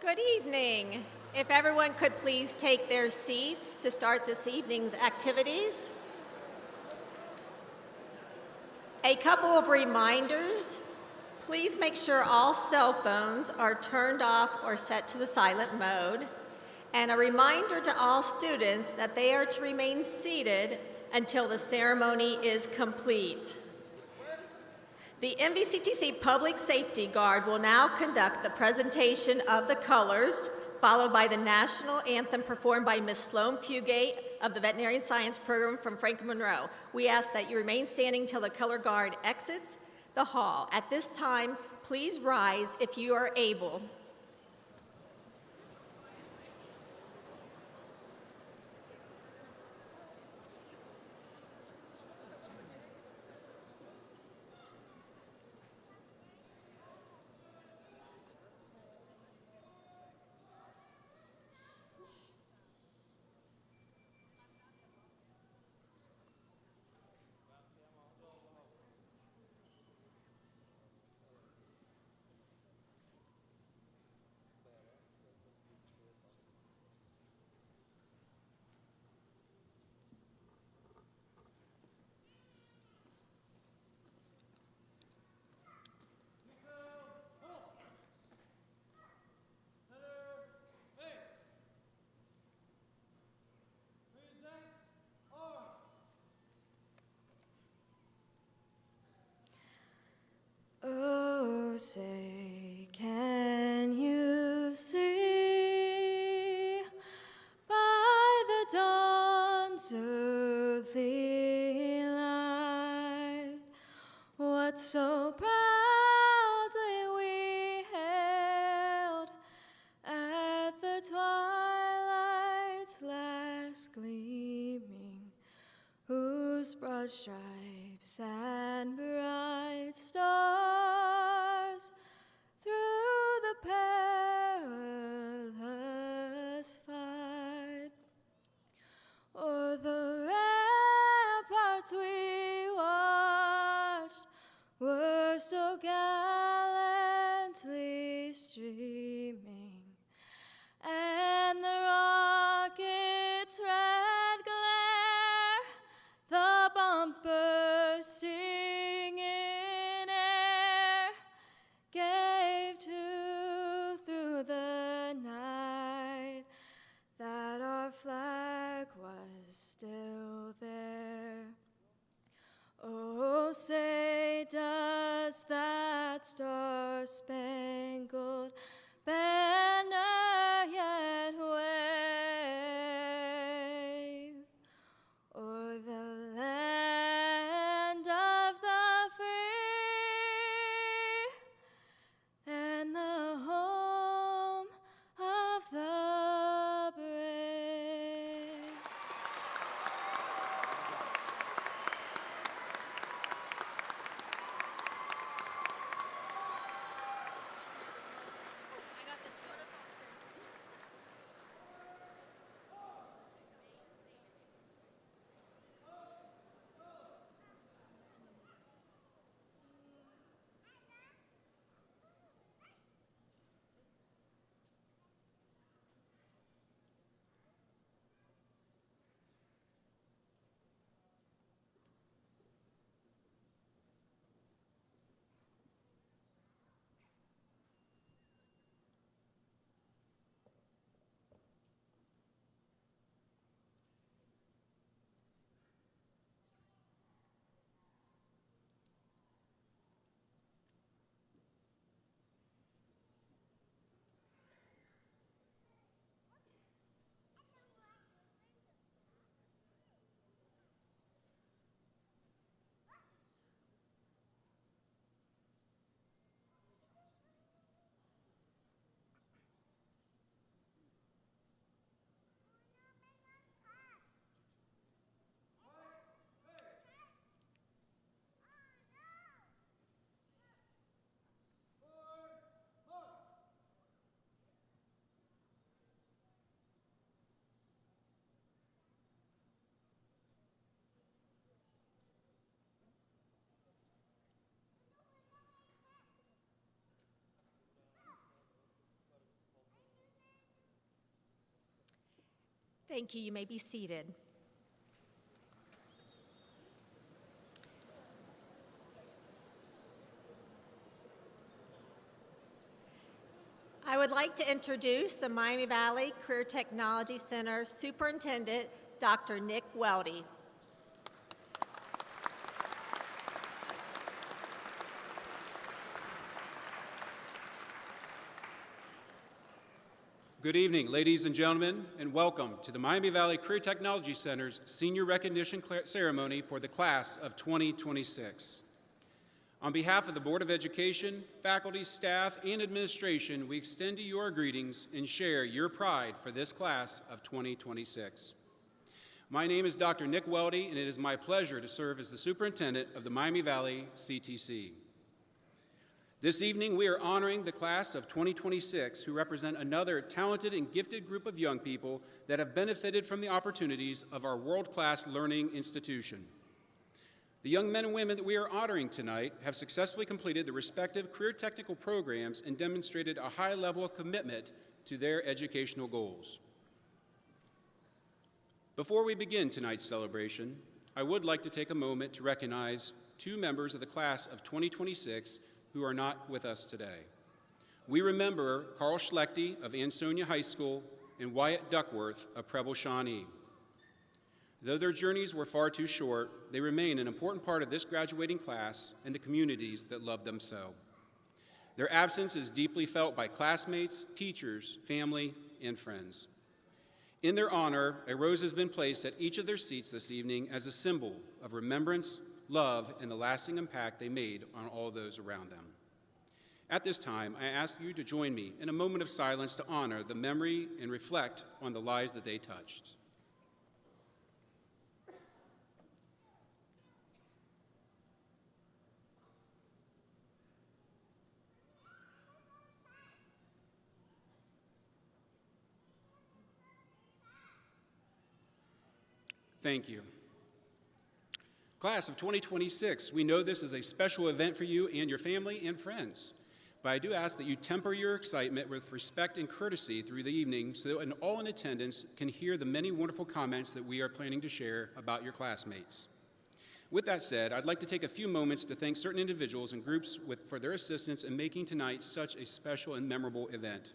Good evening. If everyone could please take their seats to start this evening's activities. A couple of reminders. Please make sure all cell phones are turned off or set to the silent mode. And a reminder to all students that they are to remain seated until the ceremony is complete. The MVCTC Public Safety Guard will now conduct the presentation of the colors, followed by the national anthem performed by Ms. Sloan Fugate of the Veterinary Science Program from Franklin Monroe. We ask that you remain standing till the color guard exits the hall. At this time, please rise if you are able. Oh, say, can you see by the dawn's early light what so proudly we hailed at the twilight's last gleaming, whose broad stripes and bright stars through the perilous fight o'er the ramparts we watched were so gallantly streaming, and the rocket's red glare, the bombs bursting in air, gave to through the night that our flag was still there. Oh, say, does that star-spangled banner yet wave o'er the land of the free and the home of the brave? Thank you. You may be seated. I would like to introduce the Miami Valley Career Technology Center Superintendent, Dr. Nick Welty. Good evening, ladies and gentlemen, and welcome to the Miami Valley Career Technology Center's Senior Recognition Ceremony for the Class of 2026. On behalf of the Board of Education, faculty, staff, and administration, we extend to you our greetings and share your pride for this Class of 2026. My name is Dr. Nick Welty, and it is my pleasure to serve as the Superintendent of the Miami Valley CTC. This evening, we are honoring the Class of 2026, who represent another talented and gifted group of young people that have benefited from the opportunities of our world-class learning institution. The young men and women that we are honoring tonight have successfully completed the respective career technical programs and demonstrated a high level of commitment to their educational goals. Before we begin tonight's celebration, I would like to take a moment to recognize two members of the Class of 2026 who are not with us today. We remember Carl Schlechte of Ansonia High School and Wyatt Duckworth of Preble Shawnee. Though their journeys were far too short, they remain an important part of this graduating class and the communities that love them so. Their absence is deeply felt by classmates, teachers, family, and friends. In their honor, a rose has been placed at each of their seats this evening as a symbol of remembrance, love, and the lasting impact they made on all those around them. At this time, I ask you to join me in a moment of silence to honor the memory and reflect on the lives that they touched. Thank you. Class of 2026, we know this is a special event for you and your family and friends, but I do ask that you temper your excitement with respect and courtesy through the evening so that all in attendance can hear the many wonderful comments that we are planning to share about your classmates. With that said, I'd like to take a few moments to thank certain individuals and groups for their assistance in making tonight such a special and memorable event.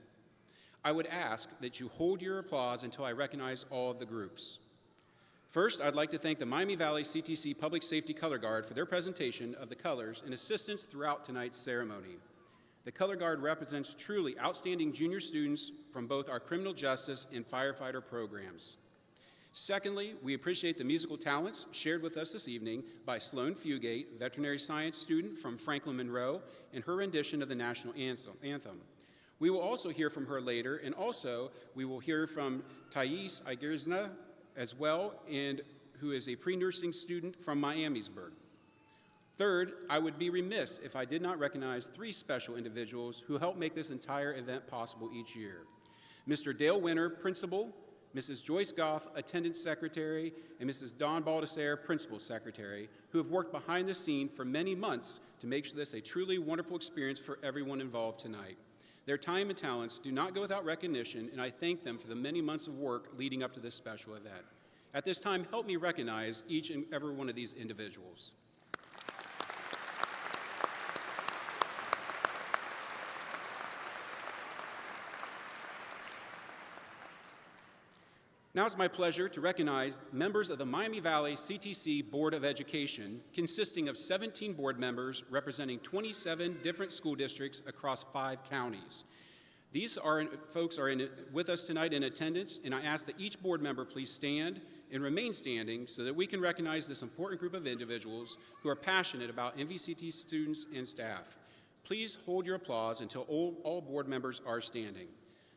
I would ask that you hold your applause until I recognize all of the groups. First, I'd like to thank the Miami Valley CTC Public Safety Color Guard for their presentation of the colors and assistance throughout tonight's ceremony. The Color Guard represents truly outstanding junior students from both our criminal justice and firefighter programs. Secondly, we appreciate the musical talents shared with us this evening by Sloan Fugate, veterinary science student from Franklin Monroe, and her rendition of the national anthem. We will also hear from her later, and also we will hear from Thais Igerzna as well, and who is a pre-nursing student from Miamisburg. Third, I would be remiss if I did not recognize three special individuals who help make this entire event possible each year. Mr. Dale Winter, Principal, Mrs. Joyce Goff, Attendance Secretary, and Mrs. Dawn Baldessare, Principal Secretary, who have worked behind the scene for many months to make this a truly wonderful experience for everyone involved tonight. Their time and talents do not go without recognition, and I thank them for the many months of work leading up to this special event. At this time, help me recognize each and every one of these individuals. Now it's my pleasure to recognize members of the Miami Valley CTC Board of Education, consisting of 17 board members representing 27 different school districts across 5 counties. These folks are with us tonight in attendance, and I ask that each board member please stand and remain standing so that we can recognize this important group of individuals who are passionate about MVCT students and staff. Please hold your applause until all board members are standing.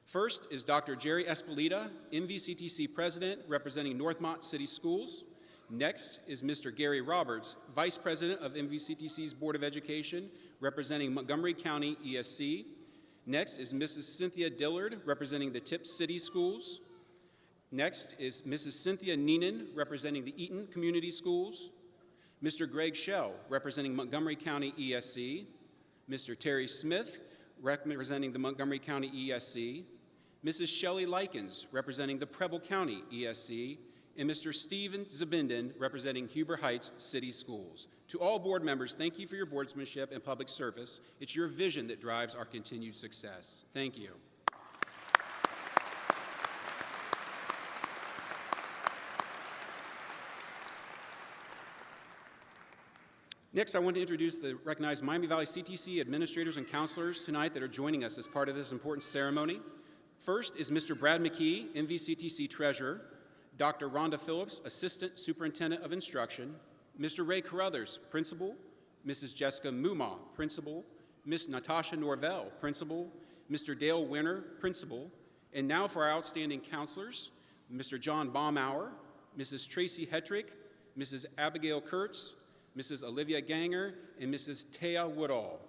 First is Dr. Jerry Espolita, MVCTC President, representing Northmont City Schools. Next is Mr. Gary Roberts, Vice President of MVCTC's Board of Education, representing Montgomery County ESC. Next is Mrs. Cynthia Dillard, representing the Tip City Schools. Next is Mrs. Cynthia Neenan, representing the Eaton Community Schools. Mr. Greg Schell, representing Montgomery County ESC. Mr. Terry Smith, representing the Montgomery County ESC. Mrs. Shelley Likens, representing the Preble County ESC, and Mr. Steven Zabinden, representing Huber Heights City Schools. To all board members, thank you for your boardsmanship and public service. It's your vision that drives our continued success. Thank you. Next, I want to introduce the recognized Miami Valley CTC administrators and counselors tonight that are joining us as part of this important ceremony. First is Mr. Brad McKee, MVCTC Treasurer, Dr. Rhonda Phillips, Assistant Superintendent of Instruction, Mr. Ray Carruthers, Principal, Mrs. Jessica Muma, Principal, Ms. Natasha Norvell, Principal, Mr. Dale Winter, Principal, and now for our outstanding counselors, Mr. John Baumauer, Mrs. Tracy Hetrick, Mrs. Abigail Kurtz, Mrs. Olivia Ganger, and Mrs. Taya Woodall.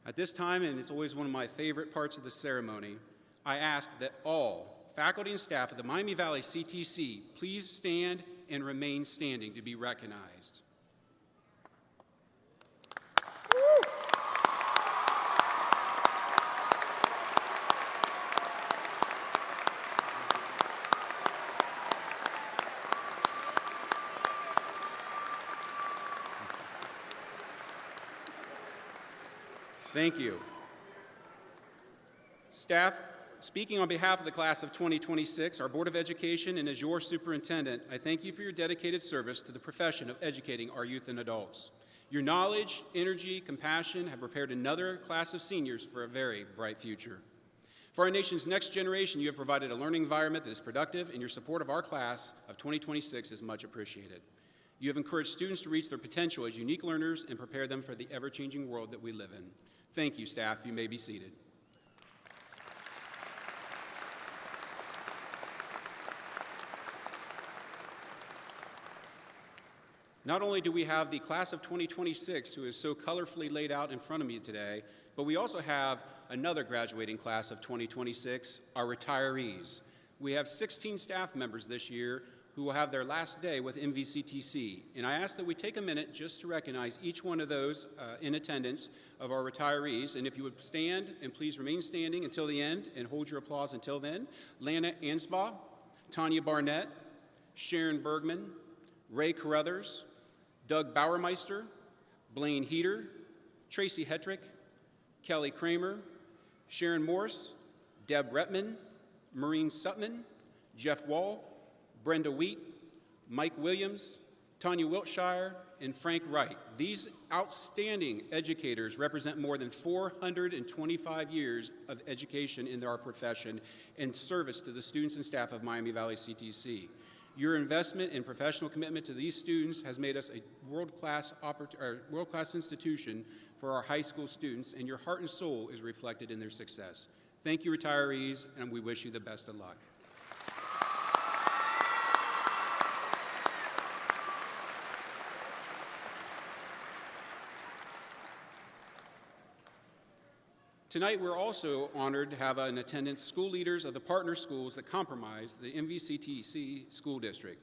At this time, and it's always one of my favorite parts of the ceremony, I ask that all faculty and staff of the Miami Valley CTC please stand and remain standing to be recognized. Thank you. Staff, speaking on behalf of the class of 2026, our Board of Education, and as your superintendent, I thank you for your dedicated service to the profession of educating our youth and adults. Your knowledge, energy, compassion have prepared another class of seniors for a very bright future. For our nation's next generation, you have provided a learning environment that is productive, and your support of our class of 2026 is much appreciated. You have encouraged students to reach their potential as unique learners and prepare them for the ever-changing world that we live in. Thank you, staff. You may be seated. Not only do we have the class of 2026, who is so colorfully laid out in front of me today, but we also have another graduating class of 2026, our retirees. We have 16 staff members this year who will have their last day with MVCTC. And I ask that we take a minute just to recognize each one of those in attendance of our retirees. And if you would stand and please remain standing until the end and hold your applause until then. Lana Ansbaugh, Tanya Barnett, Sharon Bergman, Ray Carruthers, Doug Bauermeister, Blaine Heater, Tracy Hetrick, Kelly Kramer, Sharon Morse, Deb Retman, Maureen Sutman, Jeff Wall, Brenda Wheat, Mike Williams, Tanya Wiltshire, and Frank Wright. These outstanding educators represent more than 425 years of education in our profession and service to the students and staff of Miami Valley CTC. Your investment and professional commitment to these students has made us a world-class institution for our high school students, and your heart and soul is reflected in their success. Thank you, retirees, and we wish you the best of luck. Tonight, we're also honored to have in attendance school leaders of the partner schools that comprise the MVCTC school district.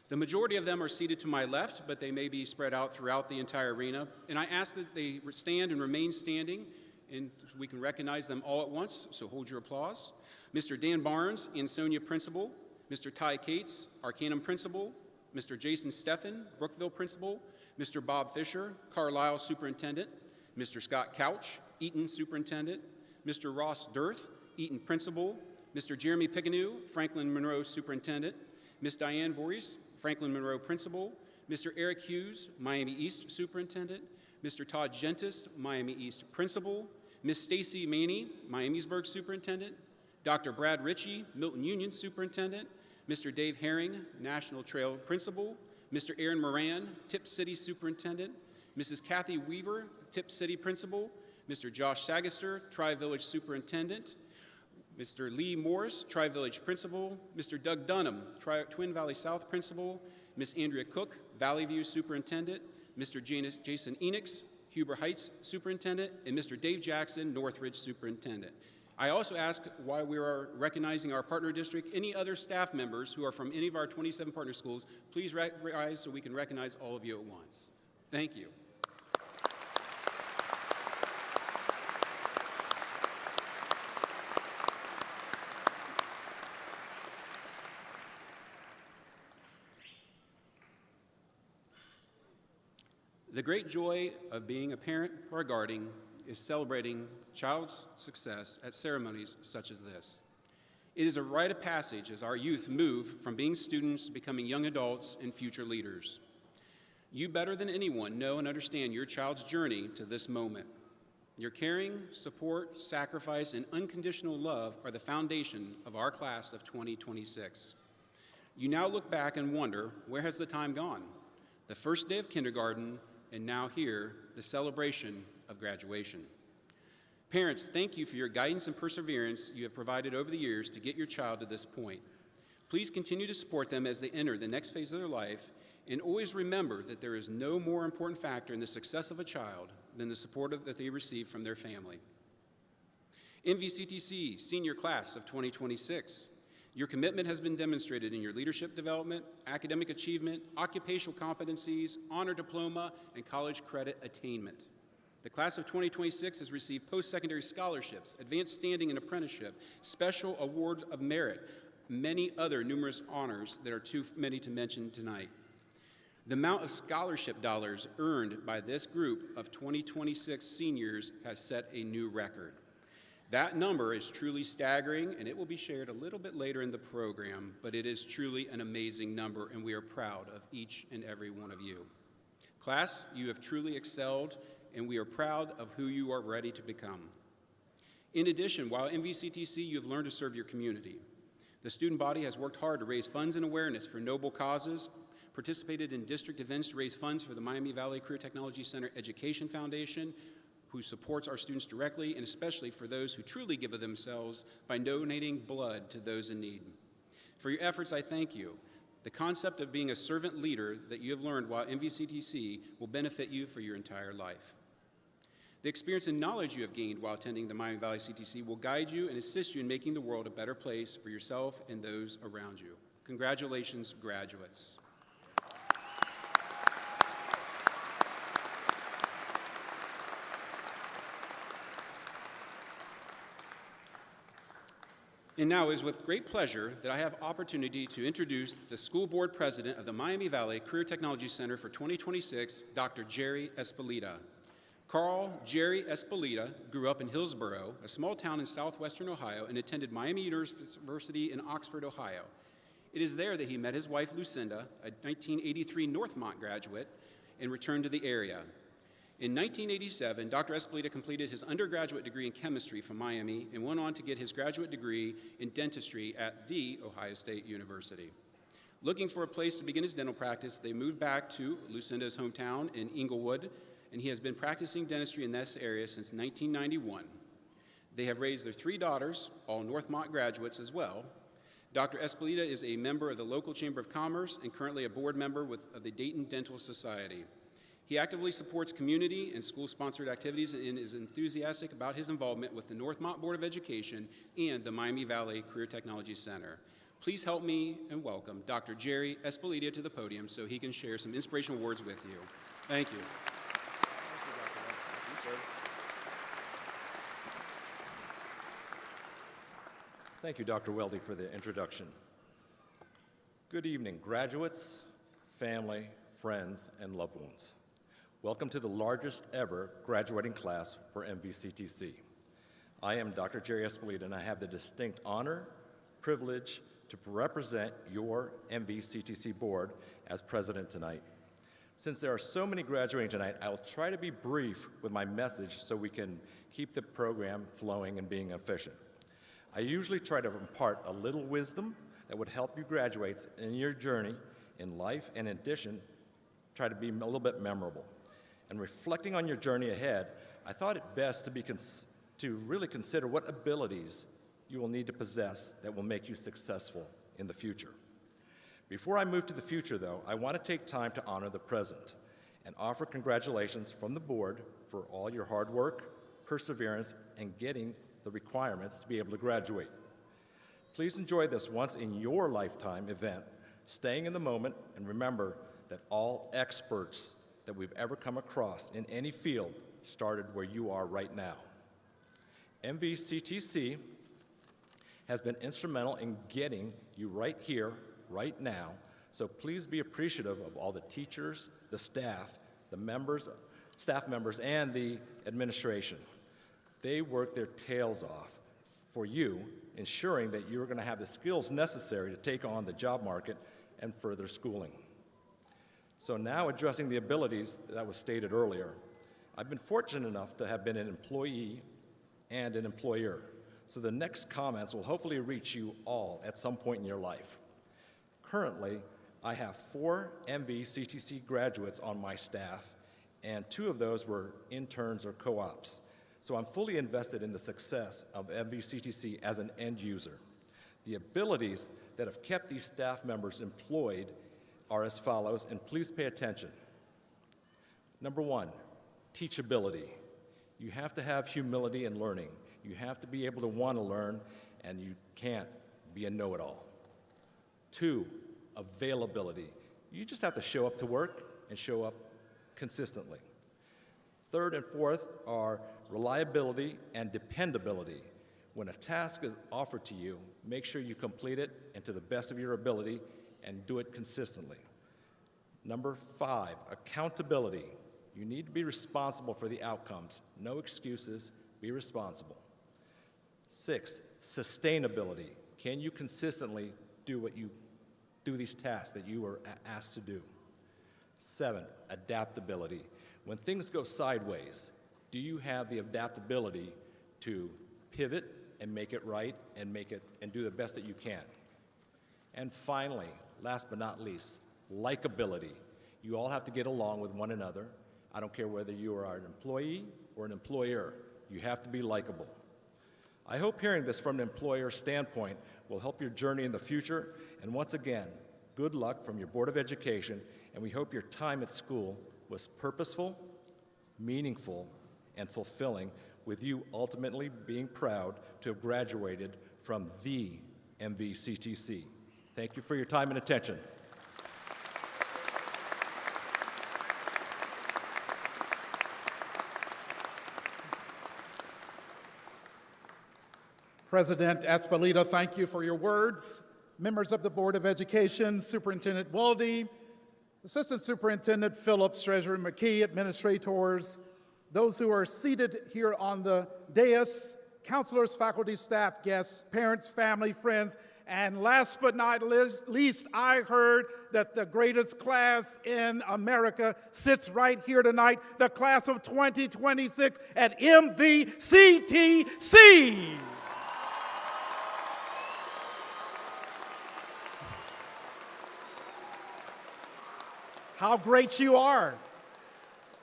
The majority of them are seated to my left, but they may be spread out throughout the entire arena. And I ask that they stand and remain standing, and we can recognize them all at once, so hold your applause. Mr. Dan Barnes, Ansonia Principal, Mr. Ty Cates, Arcanum Principal, Mr. Jason Steffen, Brookville Principal, Mr. Bob Fisher, Carlisle Superintendent, Mr. Scott Couch, Eaton Superintendent, Mr. Ross Dirth, Eaton Principal, Mr. Jeremy Picanew, Franklin Monroe Superintendent, Ms. Diane Voorhees, Franklin Monroe Principal, Mr. Eric Hughes, Miami East Superintendent, Mr. Todd Gentis, Miami East Principal, Ms. Stacy Maney, Miamisburg Superintendent, Dr. Brad Ritchie, Milton Union Superintendent, Mr. Dave Herring, National Trail Principal, Mr. Aaron Moran, Tip City Superintendent, Mrs. Kathy Weaver, Tip City Principal, Mr. Josh Sagaster, Tri-Village Superintendent, Mr. Lee Morris, Tri-Village Principal, Mr. Doug Dunham, Twin Valley South Principal, Ms. Andrea Cook, Valley View Superintendent, Mr. Jason Enix, Huber Heights Superintendent, and Mr. Dave Jackson, Northridge Superintendent. I also ask, while we are recognizing our partner district, any other staff members who are from any of our 27 partner schools, please rise so we can recognize all of you at once. Thank you. The great joy of being a parent or a guardian is celebrating child's success at ceremonies such as this. It is a rite of passage as our youth move from being students to becoming young adults and future leaders. You better than anyone know and understand your child's journey to this moment. Your caring, support, sacrifice, and unconditional love are the foundation of our class of 2026. You now look back and wonder, where has the time gone? The first day of kindergarten, and now here, the celebration of graduation. Parents, thank you for your guidance and perseverance you have provided over the years to get your child to this point. Please continue to support them as they enter the next phase of their life, and always remember that there is no more important factor in the success of a child than the support that they receive from their family. MVCTC Senior Class of 2026, your commitment has been demonstrated in your leadership development, academic achievement, occupational competencies, honor diploma, and college credit attainment. The class of 2026 has received post-secondary scholarships, advanced standing and apprenticeship, special award of merit, many other numerous honors that are too many to mention tonight. The amount of scholarship dollars earned by this group of 2026 seniors has set a new record. That number is truly staggering, and it will be shared a little bit later in the program, but it is truly an amazing number, and we are proud of each and every one of you. Class, you have truly excelled, and we are proud of who you are ready to become. In addition, while in MVCTC, you have learned to serve your community. The student body has worked hard to raise funds and awareness for noble causes, participated in district events to raise funds for the Miami Valley Career Technology Center Education Foundation, who supports our students directly, and especially for those who truly give of themselves by donating blood to those in need. For your efforts, I thank you. The concept of being a servant leader that you have learned while MVCTC will benefit you for your entire life. The experience and knowledge you have gained while attending the Miami Valley CTC will guide you and assist you in making the world a better place for yourself and those around you. Congratulations, graduates. And now it is with great pleasure that I have opportunity to introduce the school board president of the Miami Valley Career Technology Center for 2026, Dr. Jerry Espelita. Carl Jerry Espelita grew up in Hillsborough, a small town in southwestern Ohio, and attended Miami University in Oxford, Ohio. It is there that he met his wife, Lucinda, a 1983 Northmont graduate, and returned to the area. In 1987, Dr. Espelita completed his undergraduate degree in chemistry from Miami and went on to get his graduate degree in dentistry at The Ohio State University. Looking for a place to begin his dental practice, they moved back to Lucinda's hometown in Inglewood, and he has been practicing dentistry in this area since 1991. They have raised their 3 daughters, all Northmont graduates as well. Dr. Espelita is a member of the local Chamber of Commerce and currently a board member of the Dayton Dental Society. He actively supports community and school-sponsored activities and is enthusiastic about his involvement with the Northmont Board of Education and the Miami Valley Career Technology Center. Please help me and welcome Dr. Jerry Espelita to the podium so he can share some inspirational words with you. Thank you. Thank you, Dr. Weldy, for the introduction. Good evening, graduates, family, friends, and loved ones. Welcome to the largest ever graduating class for MVCTC. I am Dr. Jerry Espelita, and I have the distinct honor, privilege to represent your MVCTC board as president tonight. Since there are so many graduating tonight, I'll try to be brief with my message so we can keep the program flowing and being efficient. I usually try to impart a little wisdom that would help you graduates in your journey in life, and in addition, try to be a little bit memorable. And reflecting on your journey ahead, I thought it best to really consider what abilities you will need to possess that will make you successful in the future. Before I move to the future, though, I want to take time to honor the present and offer congratulations from the board for all your hard work, perseverance, and getting the requirements to be able to graduate. Please enjoy this once-in-your-lifetime event, staying in the moment, and remember that all experts that we've ever come across in any field started where you are right now. MVCTC has been instrumental in getting you right here, right now, so please be appreciative of all the teachers, the staff, staff members, and the administration. They work their tails off for you, ensuring that you're going to have the skills necessary to take on the job market and further schooling. So now, addressing the abilities that was stated earlier, I've been fortunate enough to have been an employee and an employer, so the next comments will hopefully reach you all at some point in your life. Currently, I have 4 MVCTC graduates on my staff, and 2 of those were interns or co-ops. So I'm fully invested in the success of MVCTC as an end user. The abilities that have kept these staff members employed are as follows, and please pay attention. Number 1, teachability. You have to have humility in learning. You have to be able to want to learn, and you can't be a know-it-all. 2, availability. You just have to show up to work and show up consistently. 3rd and 4th are reliability and dependability. When a task is offered to you, make sure you complete it and to the best of your ability and do it consistently. Number 5, accountability. You need to be responsible for the outcomes. No excuses, be responsible. 6, sustainability. Can you consistently do these tasks that you were asked to do? 7, adaptability. When things go sideways, do you have the adaptability to pivot and make it right and do the best that you can? And finally, last but not least, likability. You all have to get along with one another. I don't care whether you are an employee or an employer. You have to be likable. I hope hearing this from an employer's standpoint will help your journey in the future. And once again, good luck from your Board of Education, and we hope your time at school was purposeful, meaningful, and fulfilling, with you ultimately being proud to have graduated from the MVCTC. Thank you for your time and attention. President Espolito, thank you for your words. Members of the Board of Education, Superintendent Weldy, Assistant Superintendent Phillips, Treasurer McKee, administrators, those who are seated here on the dais, counselors, faculty, staff, guests, parents, family, friends, and last but not least, I heard that the greatest class in America sits right here tonight, the class of 2026 at MVCTC. How great you are.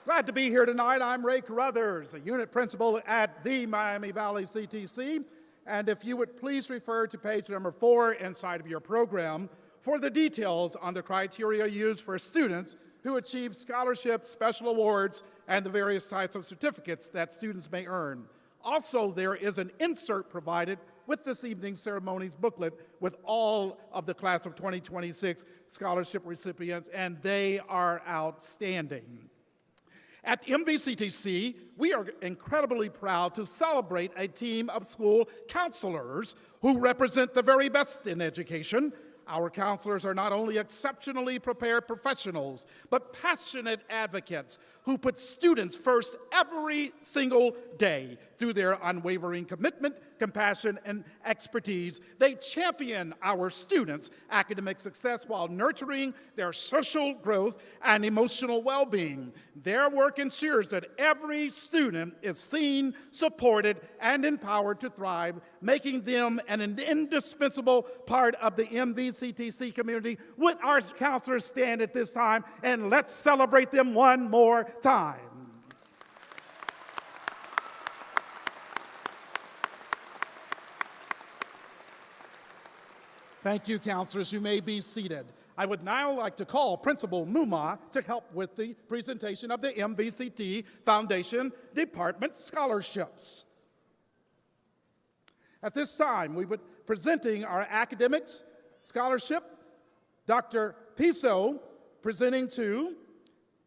Glad to be here tonight. I'm Ray Carruthers, a unit principal at the Miami Valley CTC. And if you would please refer to page number 4 inside of your program for the details on the criteria used for students who achieve scholarships, special awards, and the various types of certificates that students may earn. Also, there is an insert provided with this evening's ceremonies booklet with all of the class of 2026 scholarship recipients, and they are outstanding. At MVCTC, we are incredibly proud to celebrate a team of school counselors who represent the very best in education. Our counselors are not only exceptionally prepared professionals, but passionate advocates who put students first every single day. Through their unwavering commitment, compassion, and expertise, they champion our students' academic success while nurturing their social growth and emotional well-being. Their work ensures that every student is seen, supported, and empowered to thrive, making them an indispensable part of the MVCTC community. Would our counselors stand at this time, and let's celebrate them one more time. Thank you, counselors. You may be seated. I would now like to call Principal Muma to help with the presentation of the MVCT Foundation Department Scholarships. At this time, we would presenting our academics scholarship, Dr. Piso presenting to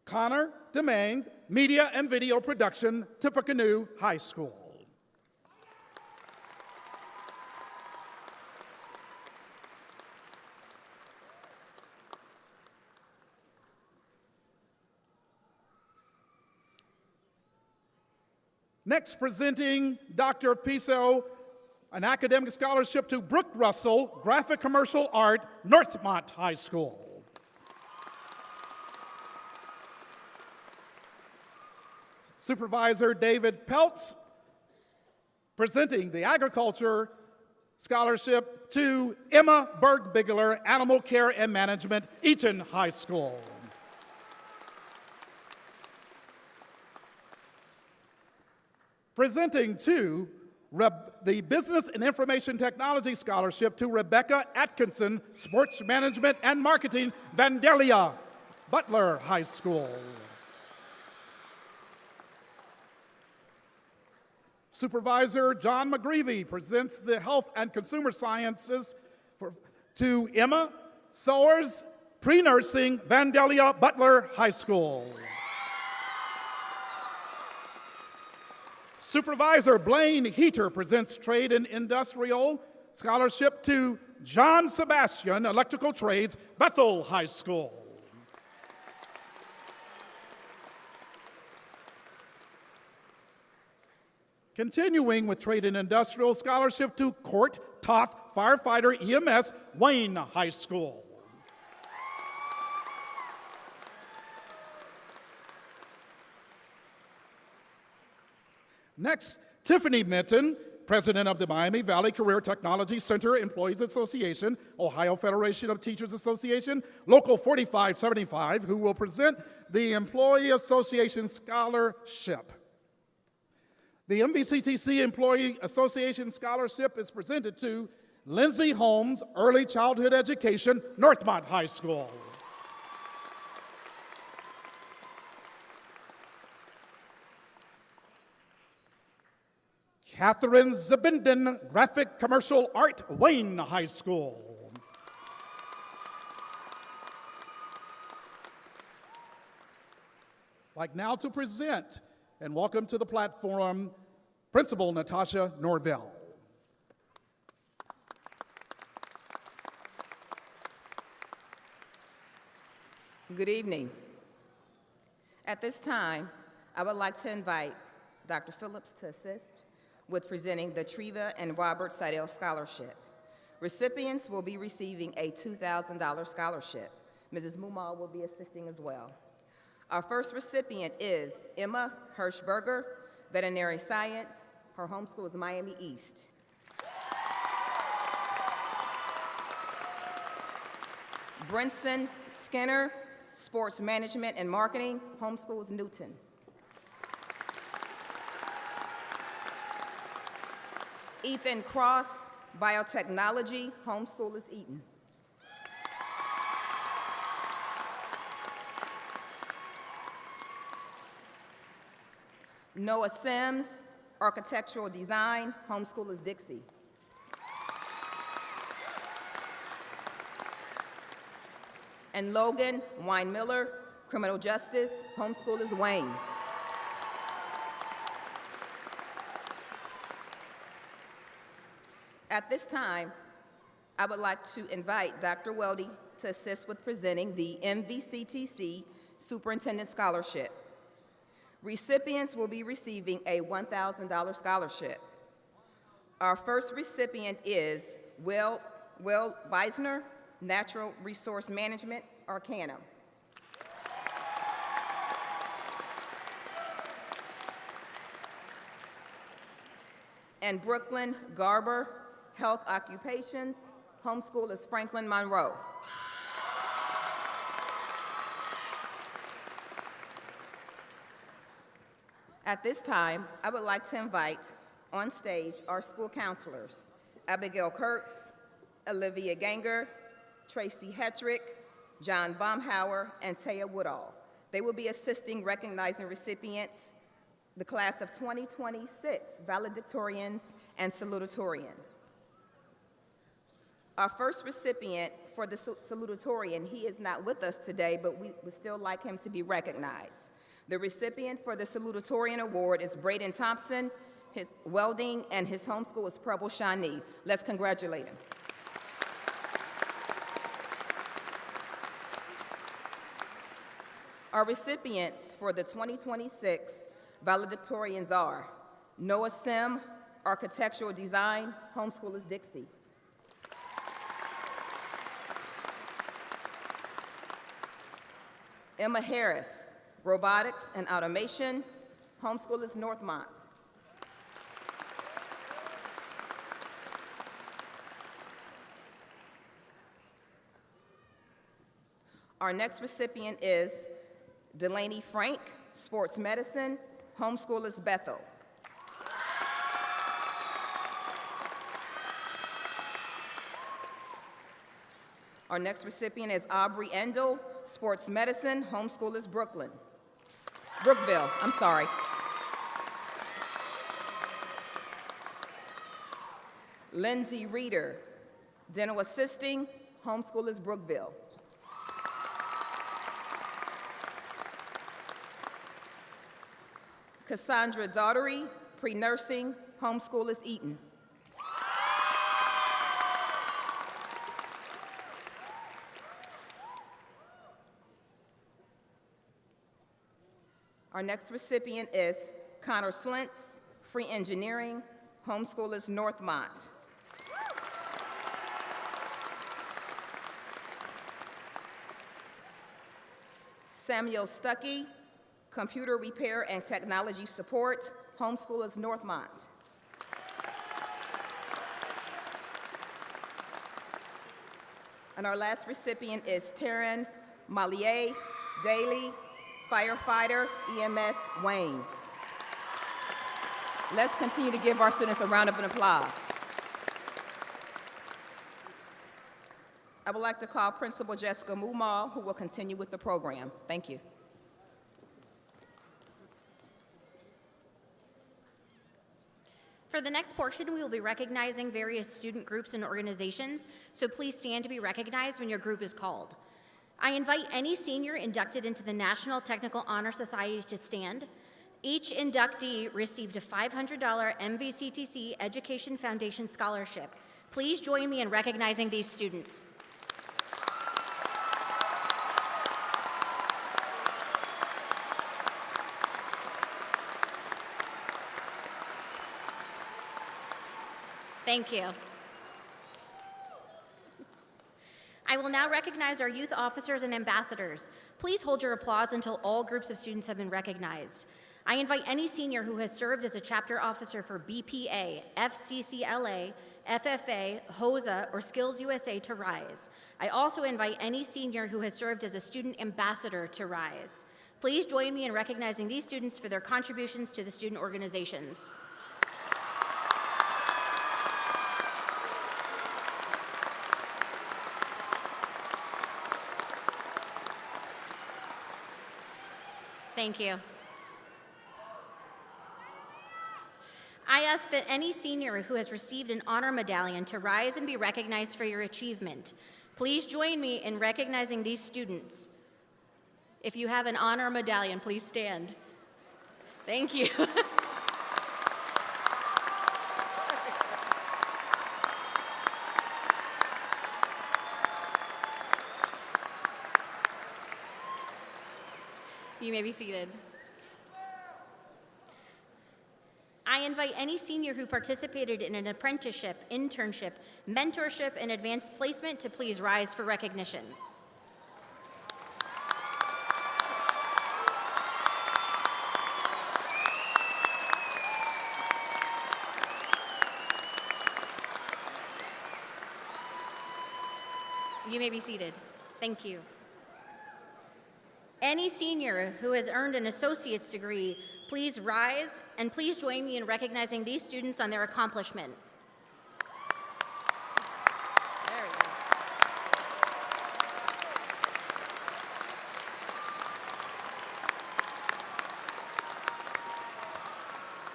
Connor Demain, Media and Video Production, Tippecanoe High School. Next, presenting Dr. Piso an academic scholarship to Brooke Russell, Graphic Commercial Art, Northmont High School. Supervisor David Peltz presenting the Agriculture Scholarship to Emma Berg-Bigler, Animal Care and Management, Eaton High School. Presenting to the Business and Information Technology Scholarship to Rebecca Atkinson, Sports Management and Marketing, Vandalia, Butler High School. Supervisor John McGreevy presents the Health and Consumer Sciences to Emma Sowers, Pre-Nursing, Vandalia, Butler High School. Supervisor Blaine Heater presents Trade and Industrial Scholarship to John Sebastian, Electrical Trades, Bethel High School. Continuing with Trade and Industrial Scholarship to Court Toth, Firefighter EMS, Wayne High School. Next, Tiffany Minton, President of the Miami Valley Career Technology Center Employees Association, Ohio Federation of Teachers Association, Local 4575, who will present the Employee Association Scholarship. The MVCTC Employee Association Scholarship is presented to Lindsay Holmes, Early Childhood Education, Northmont High School. Catherine Zabinden, Graphic Commercial Art, Wayne High School. I'd like now to present and welcome to the platform Principal Natasha Norvell. Good evening. At this time, I would like to invite Dr. Phillips to assist with presenting the Treva and Robert Seidel Scholarship. Recipients will be receiving a $2,000 scholarship. Mrs. Mumal will be assisting as well. Our first recipient is Emma Hirschberger, Veterinary Science. Her home school is Miami East. Brinson Skinner, Sports Management and Marketing, home school is Newton. Ethan Cross, Biotechnology, home school is Eaton. Noah Sims, Architectural Design, home school is Dixie. And Logan Wine-Miller, Criminal Justice, home school is Wayne. At this time, I would like to invite Dr. Weldy to assist with presenting the MVCTC Superintendent Scholarship. Recipients will be receiving a $1,000 scholarship. Our first recipient is Will Weisner, Natural Resource Management, Arcanum. And Brooklyn Garber, Health Occupations, home school is Franklin Monroe. At this time, I would like to invite on stage our school counselors, Abigail Kurtz, Olivia Ganger, Tracy Hetrick, John Baumhauer, and Taya Woodall. They will be assisting recognizing recipients the class of 2026 valedictorians and salutatorian. Our first recipient for the salutatorian, he is not with us today, but we would still like him to be recognized. The recipient for the salutatorian award is Braden Thompson, his welding, and his homeschool is Preble Shawnee. Let's congratulate him. Our recipients for the 2026 valedictorians are Noah Sim, Architectural Design, homeschool is Dixie. Emma Harris, Robotics and Automation, homeschool is Northmont. Our next recipient is Delaney Frank, Sports Medicine, homeschool is Bethel. Our next recipient is Aubrey Endel, Sports Medicine, homeschool is Brookville. I'm sorry. Lindsay Reeder, Dental Assisting, homeschool is Brookville. Cassandra Daughtery, Pre-Nursing, homeschool is Eaton. Our next recipient is Connor Slintz, Free Engineering, homeschool is Northmont. Samuel Stuckey, Computer Repair and Technology Support, homeschool is Northmont. And our last recipient is Taryn Malier Daly, Firefighter, EMS, Wayne. Let's continue to give our students a round of applause. I would like to call Principal Jessica Mumal, who will continue with the program. Thank you. For the next portion, we will be recognizing various student groups and organizations, so please stand to be recognized when your group is called. I invite any senior inducted into the National Technical Honor Society to stand. Each inductee received a $500 MVCTC Education Foundation Scholarship. Please join me in recognizing these students. Thank you. I will now recognize our youth officers and ambassadors. Please hold your applause until all groups of students have been recognized. I invite any senior who has served as a chapter officer for BPA, FCCLA, FFA, HOSA, or Skills USA to rise. I also invite any senior who has served as a student ambassador to rise. Please join me in recognizing these students for their contributions to the student organizations. Thank you. I ask that any senior who has received an honor medallion to rise and be recognized for your achievement. Please join me in recognizing these students. If you have an honor medallion, please stand. Thank you. You may be seated. I invite any senior who participated in an apprenticeship, internship, mentorship, and advanced placement to please rise for recognition. You may be seated. Thank you. Any senior who has earned an associate's degree, please rise, and please join me in recognizing these students on their accomplishment. There we go.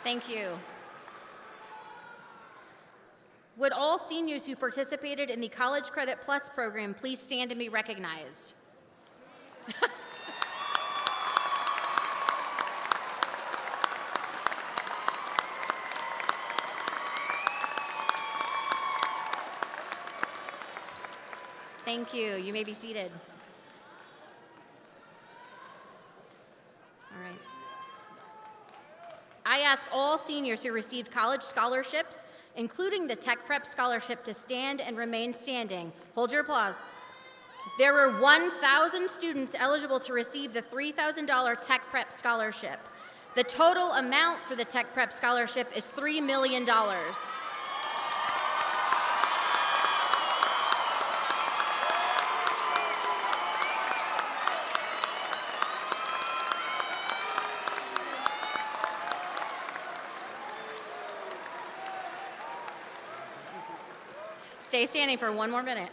Thank you. Would all seniors who participated in the College Credit Plus program please stand and be recognized? Thank you. You may be seated. All right. I ask all seniors who received college scholarships, including the Tech Prep Scholarship, to stand and remain standing. Hold your applause. There were 1,000 students eligible to receive the $3,000 Tech Prep Scholarship. The total amount for the Tech Prep Scholarship is $3 million. Stay standing for one more minute.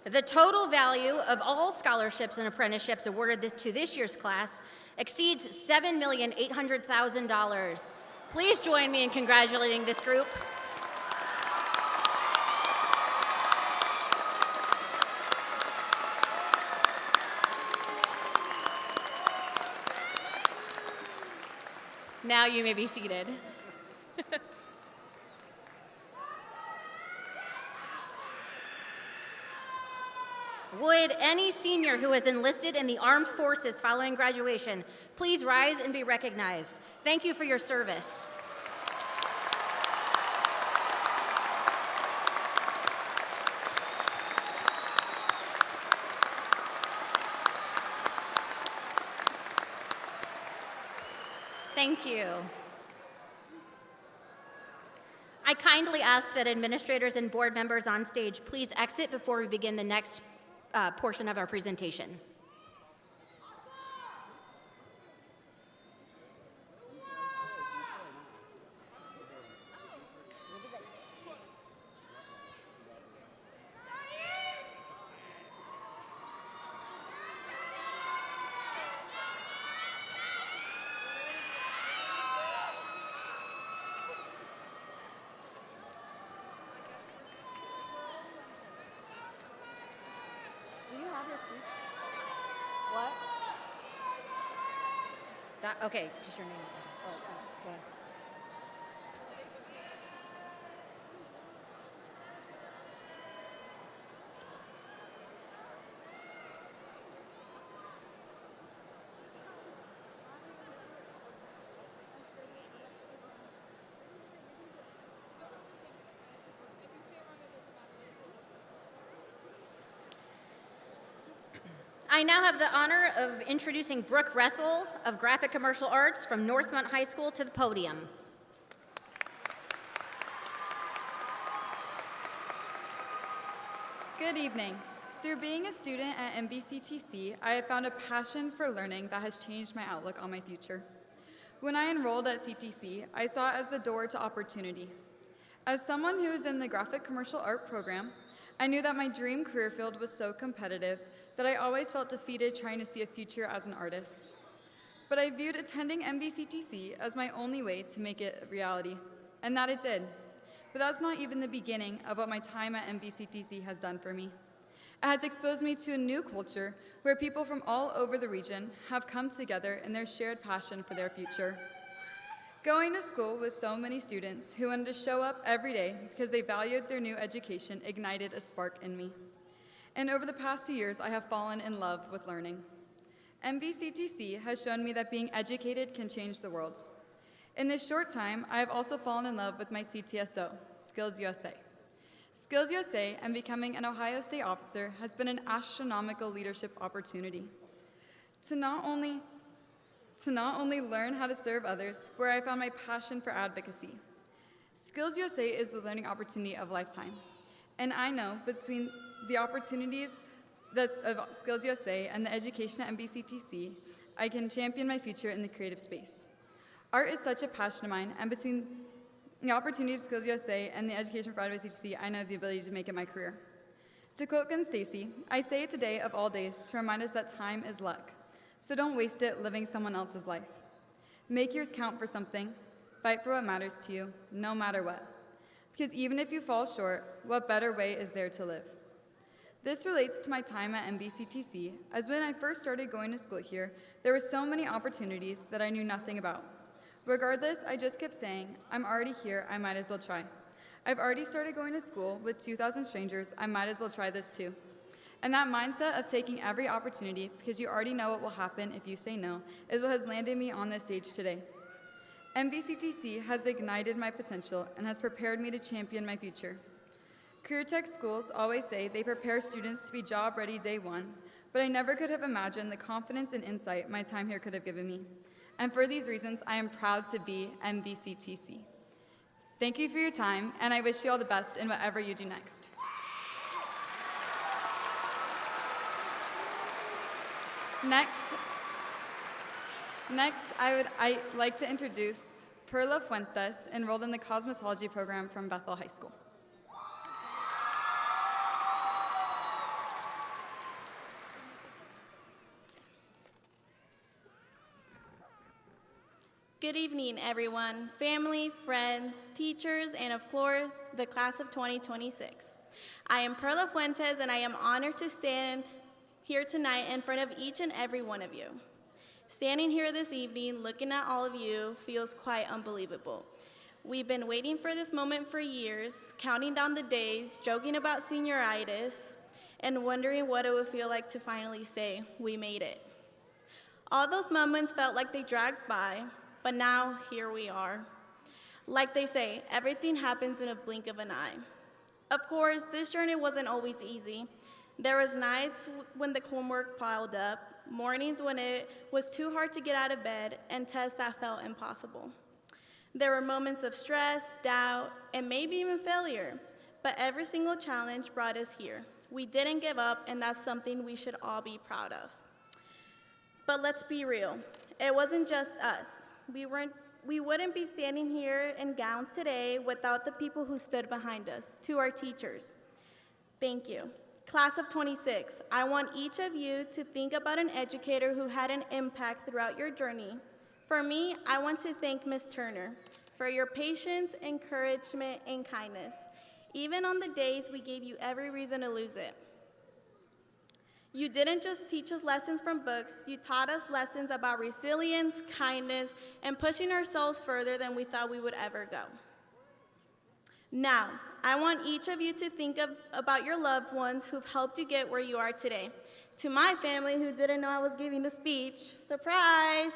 The total value of all scholarships and apprenticeships awarded to this year's class exceeds $7,800,000. Please join me in congratulating this group. Now you may be seated. Would any senior who has enlisted in the armed forces following graduation please rise and be recognized? Thank you for your service. Thank you. I kindly ask that administrators and board members on stage please exit before we begin the next portion of our presentation. Do you have your speech? What? Okay, just your name. Oh, go ahead. I now have the honor of introducing Brooke Ressel of Graphic Commercial Arts from Northmont High School to the podium. Good evening. Through being a student at MBCTC, I have found a passion for learning that has changed my outlook on my future. When I enrolled at CTC, I saw it as the door to opportunity. As someone who is in the Graphic Commercial Art program, I knew that my dream career field was so competitive that I always felt defeated trying to see a future as an artist. But I viewed attending MBCTC as my only way to make it a reality, and that it did. But that's not even the beginning of what my time at MBCTC has done for me. It has exposed me to a new culture where people from all over the region have come together in their shared passion for their future. Going to school with so many students who wanted to show up every day because they valued their new education ignited a spark in me. And over the past 2 years, I have fallen in love with learning. MBCTC has shown me that being educated can change the world. In this short time, I have also fallen in love with my CTSO, Skills USA. Skills USA and becoming an Ohio State officer has been an astronomical leadership opportunity. To not only learn how to serve others, where I found my passion for advocacy. Skills USA is the learning opportunity of a lifetime. And I know between the opportunities of Skills USA and the education at MBCTC, I can champion my future in the creative space. Art is such a passion of mine, and between the opportunity of Skills USA and the education provided by CTC, I know the ability to make it my career. To quote Gun Stacy, I say it today of all days to remind us that time is luck, so don't waste it living someone else's life. Make yours count for something, Fight for what matters to you, no matter what. Because even if you fall short, what better way is there to live? This relates to my time at MVCTC, as when I first started going to school here, there were so many opportunities that I knew nothing about. Regardless, I just kept saying, I'm already here, I might as well try. I've already started going to school with 2,000 strangers, I might as well try this too. And that mindset of taking every opportunity because you already know what will happen if you say no is what has landed me on this stage today. MVCTC has ignited my potential and has prepared me to champion my future. Career tech schools always say they prepare students to be job ready day one, but I never could have imagined the confidence and insight my time here could have given me. And for these reasons, I am proud to be MVCTC. Thank you for your time, and I wish you all the best in whatever you do next. Next, I'd like to introduce Perla Fuentes, enrolled in the cosmetology program from Bethel High School. Good evening, everyone, family, friends, teachers, and of course, the class of 2026. I am Perla Fuentes, and I am honored to stand here tonight in front of each and every one of you. Standing here this evening, looking at all of you, feels quite unbelievable. We've been waiting for this moment for years, counting down the days, joking about senioritis, and wondering what it would feel like to finally say, we made it. All those moments felt like they dragged by, but now here we are. Like they say, everything happens in a blink of an eye. Of course, this journey wasn't always easy. There was nights when the homework piled up, mornings when it was too hard to get out of bed, and tests that felt impossible. There were moments of stress, doubt, and maybe even failure, but every single challenge brought us here. We didn't give up, and that's something we should all be proud of. But let's be real, it wasn't just us. We wouldn't be standing here in gowns today without the people who stood behind us, to our teachers. Thank you. Class of 26, I want each of you to think about an educator who had an impact throughout your journey. For me, I want to thank Ms. Turner for your patience, encouragement, and kindness, even on the days we gave you every reason to lose it. You didn't just teach us lessons from books, you taught us lessons about resilience, kindness, and pushing ourselves further than we thought we would ever go. Now, I want each of you to think about your loved ones who've helped you get where you are today. To my family who didn't know I was giving a speech, surprise!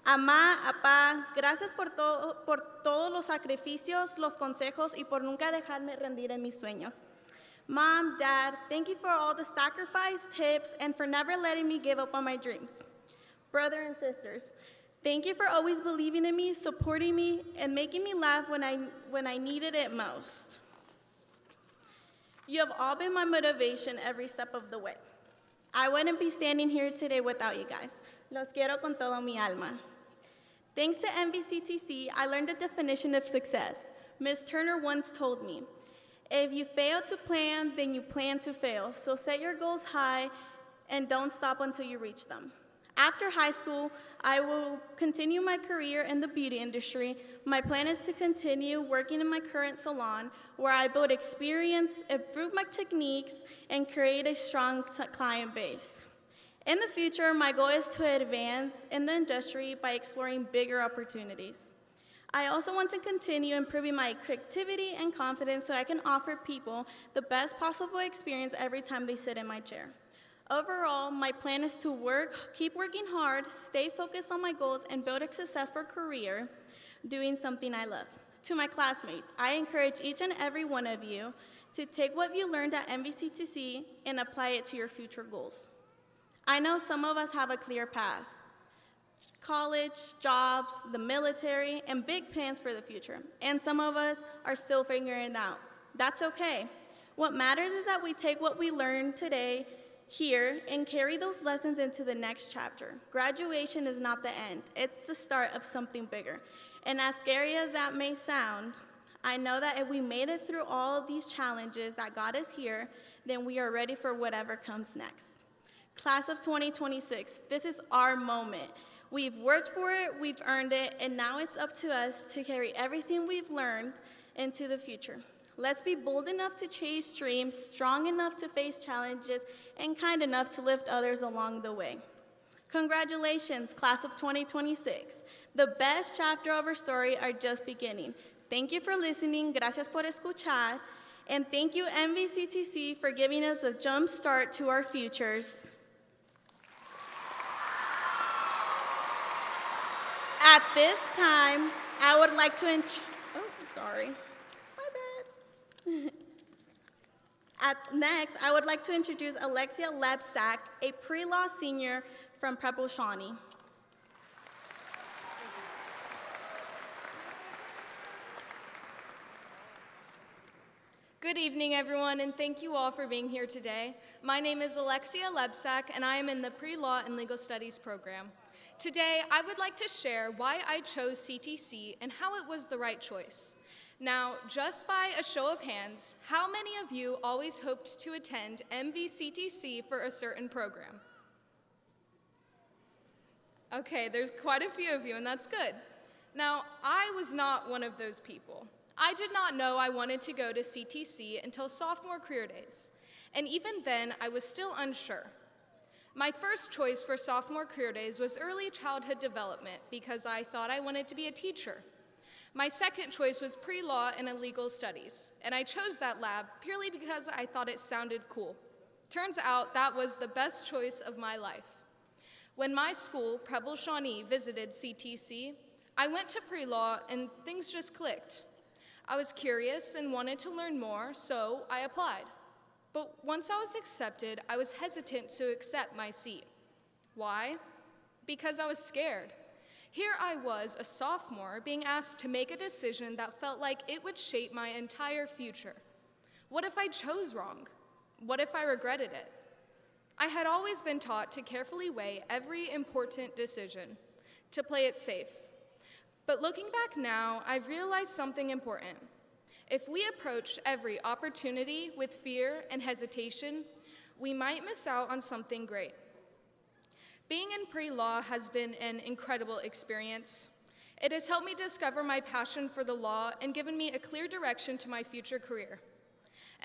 Amá, apá, gracias por todos los sacrificios, los consejos y por nunca dejarme rendir en mis sueños. Mom, Dad, thank you for all the sacrifice, tips, and for never letting me give up on my dreams. Brother and sisters, thank you for always believing in me, supporting me, and making me laugh when I needed it most. You have all been my motivation every step of the way. I wouldn't be standing here today without you guys. Los quiero con todo mi alma. Thanks to MVCTC, I learned the definition of success. Ms. Turner once told me, if you fail to plan, then you plan to fail. So set your goals high and don't stop until you reach them. After high school, I will continue my career in the beauty industry. My plan is to continue working in my current salon, where I build experience, improve my techniques, and create a strong client base. In the future, my goal is to advance in the industry by exploring bigger opportunities. I also want to continue improving my creativity and confidence so I can offer people the best possible experience every time they sit in my chair. Overall, my plan is to keep working hard, stay focused on my goals, and build a successful career doing something I love. To my classmates, I encourage each and every one of you to take what you learned at MVCTC and apply it to your future goals. I know some of us have a clear path: college, jobs, the military, and big plans for the future. And some of us are still figuring it out. That's okay. What matters is that we take what we learned today here and carry those lessons into the next chapter. Graduation is not the end. It's the start of something bigger. And as scary as that may sound, I know that if we made it through all of these challenges that got us here, then we are ready for whatever comes next. Class of 2026, this is our moment. We've worked for it, we've earned it, and now it's up to us to carry everything we've learned into the future. Let's be bold enough to chase dreams, strong enough to face challenges, and kind enough to lift others along the way. Congratulations, class of 2026. The best chapter of our story are just beginning. Thank you for listening, gracias por escuchar, and thank you MVCTC for giving us a jump start to our futures. At this time, I would like to Next, I would like to introduce Alexia Lebsack, a pre-law senior from Preble Shawnee. Good evening, everyone, and thank you all for being here today. My name is Alexia Lebsack, and I am in the Pre-Law and Legal Studies program. Today, I would like to share why I chose CTC and how it was the right choice. Now, just by a show of hands, how many of you always hoped to attend MVCTC for a certain program? Okay, there's quite a few of you, and that's good. Now, I was not one of those people. I did not know I wanted to go to CTC until sophomore career days, and even then, I was still unsure. My first choice for sophomore career days was early childhood development because I thought I wanted to be a teacher. My second choice was pre-law and legal studies, and I chose that lab purely because I thought it sounded cool. Turns out that was the best choice of my life. When my school, Preble Shawnee, visited CTC, I went to pre-law and things just clicked. I was curious and wanted to learn more, so I applied. But once I was accepted, I was hesitant to accept my seat. Why? Because I was scared. Here I was, a sophomore, being asked to make a decision that felt like it would shape my entire future. What if I chose wrong? What if I regretted it? I had always been taught to carefully weigh every important decision, to play it safe. But looking back now, I've realized something important. If we approach every opportunity with fear and hesitation, we might miss out on something great. Being in pre-law has been an incredible experience. It has helped me discover my passion for the law and given me a clear direction to my future career.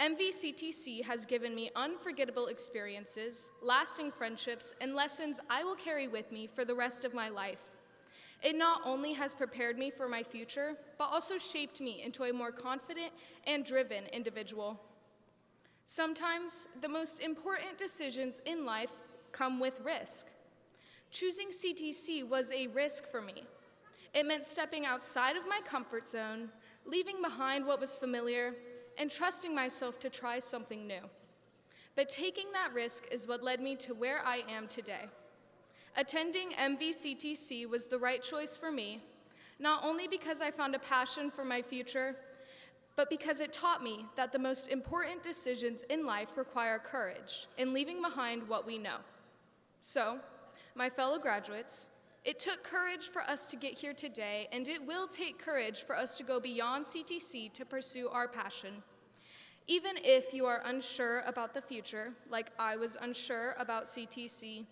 MVCTC has given me unforgettable experiences, lasting friendships, and lessons I will carry with me for the rest of my life. It not only has prepared me for my future, but also shaped me into a more confident and driven individual. Sometimes, the most important decisions in life come with risk. Choosing CTC was a risk for me. It meant stepping outside of my comfort zone, leaving behind what was familiar, and trusting myself to try something new. But taking that risk is what led me to where I am today. Attending MVCTC was the right choice for me, not only because I found a passion for my future, but because it taught me that the most important decisions in life require courage in leaving behind what we know. So, my fellow graduates, it took courage for us to get here today, and it will take courage for us to go beyond CTC to pursue our passion. Even if you are unsure about the future, like I was unsure about CTC,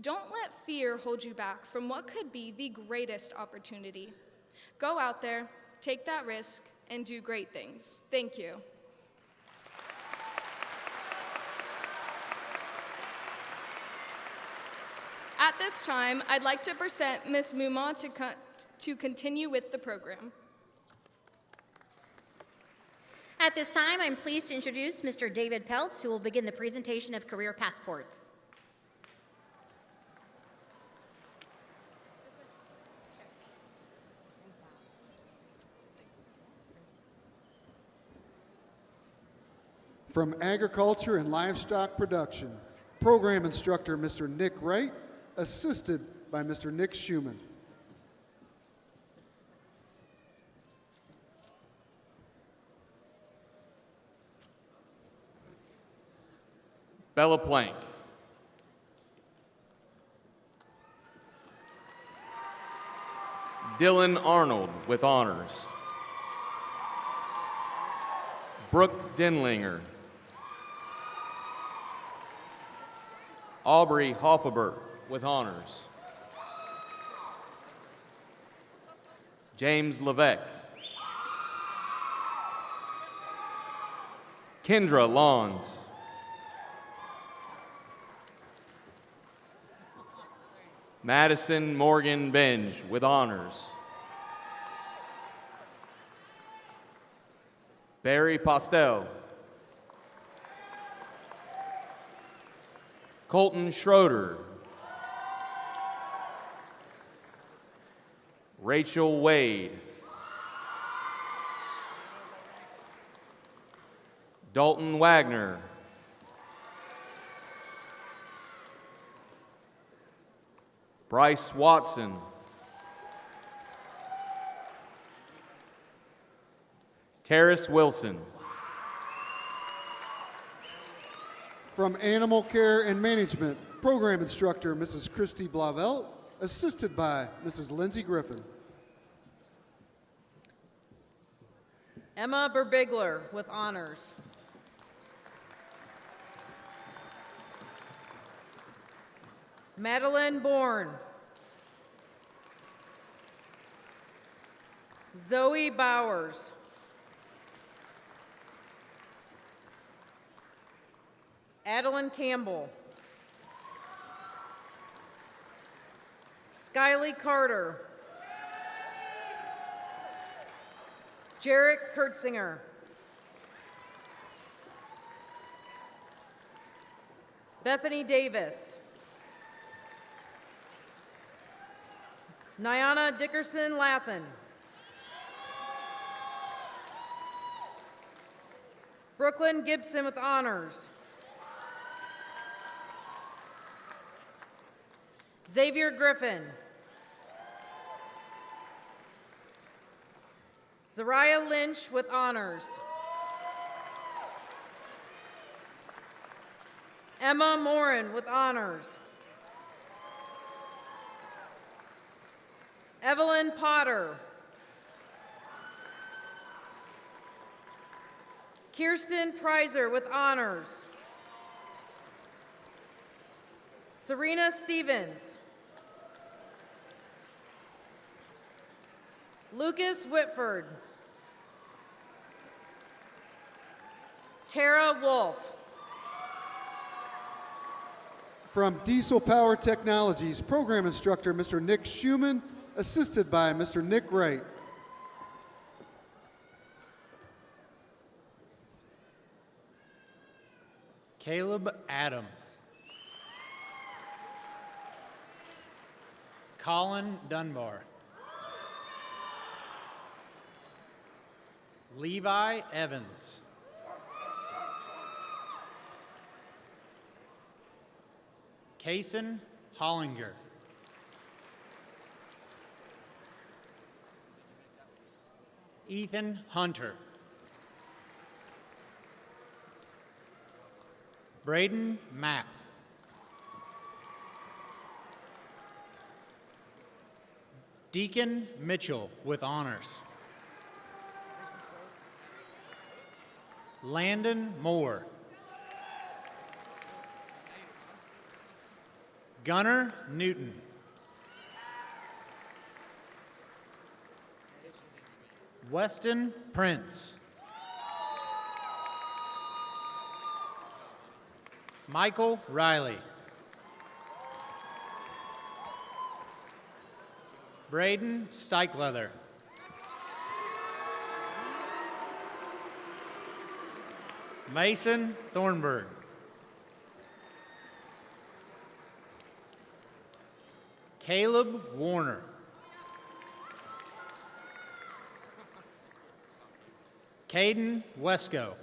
don't let fear hold you back from what could be the greatest opportunity. Go out there, take that risk, and do great things. Thank you. At this time, I'd like to present Ms. Muma to continue with the program. At this time, I'm pleased to introduce Mr. David Peltz, who will begin the presentation of career passports. From Agriculture and Livestock Production, Program Instructor Mr. Nick Wright, assisted by Mr. Nick Schumann. Bella Plank. Dylan Arnold with honors. Brooke Denlinger. Aubrey Hoffebert with honors. James Levesque. Kendra Lawns. Madison Morgan Benge with honors. Barry Postel. Colton Schroeder. Rachel Wade. Dalton Wagner. Bryce Watson. Terrace Wilson. From Animal Care and Management, Program Instructor Mrs. Christy Blavel, assisted by Mrs. Lindsay Griffin. Emma Berbigler with honors. Madeline Bourne. Zoe Bowers. Adeline Campbell. Skylie Carter. Jarek Kurtzinger. Bethany Davis. Nyana Dickerson Lathan. Brooklyn Gibson with honors. Xavier Griffin. Zariah Lynch with honors. Emma Morin with honors. Evelyn Potter. Kirsten Preiser with honors. Serena Stevens. Lucas Whitford. Tara Wolf. From Diesel Power Technologies, Program Instructor Mr. Nick Schumann, assisted by Mr. Nick Wright. Caleb Adams. Colin Dunbar. Levi Evans. Kason Hollinger. Ethan Hunter. Braden Mapp. Deacon Mitchell with honors. Landon Moore. Gunnar Newton. Weston Prince. Michael Riley. Braden Steichleather. Mason Thornburg. Caleb Warner. Caden Wesco.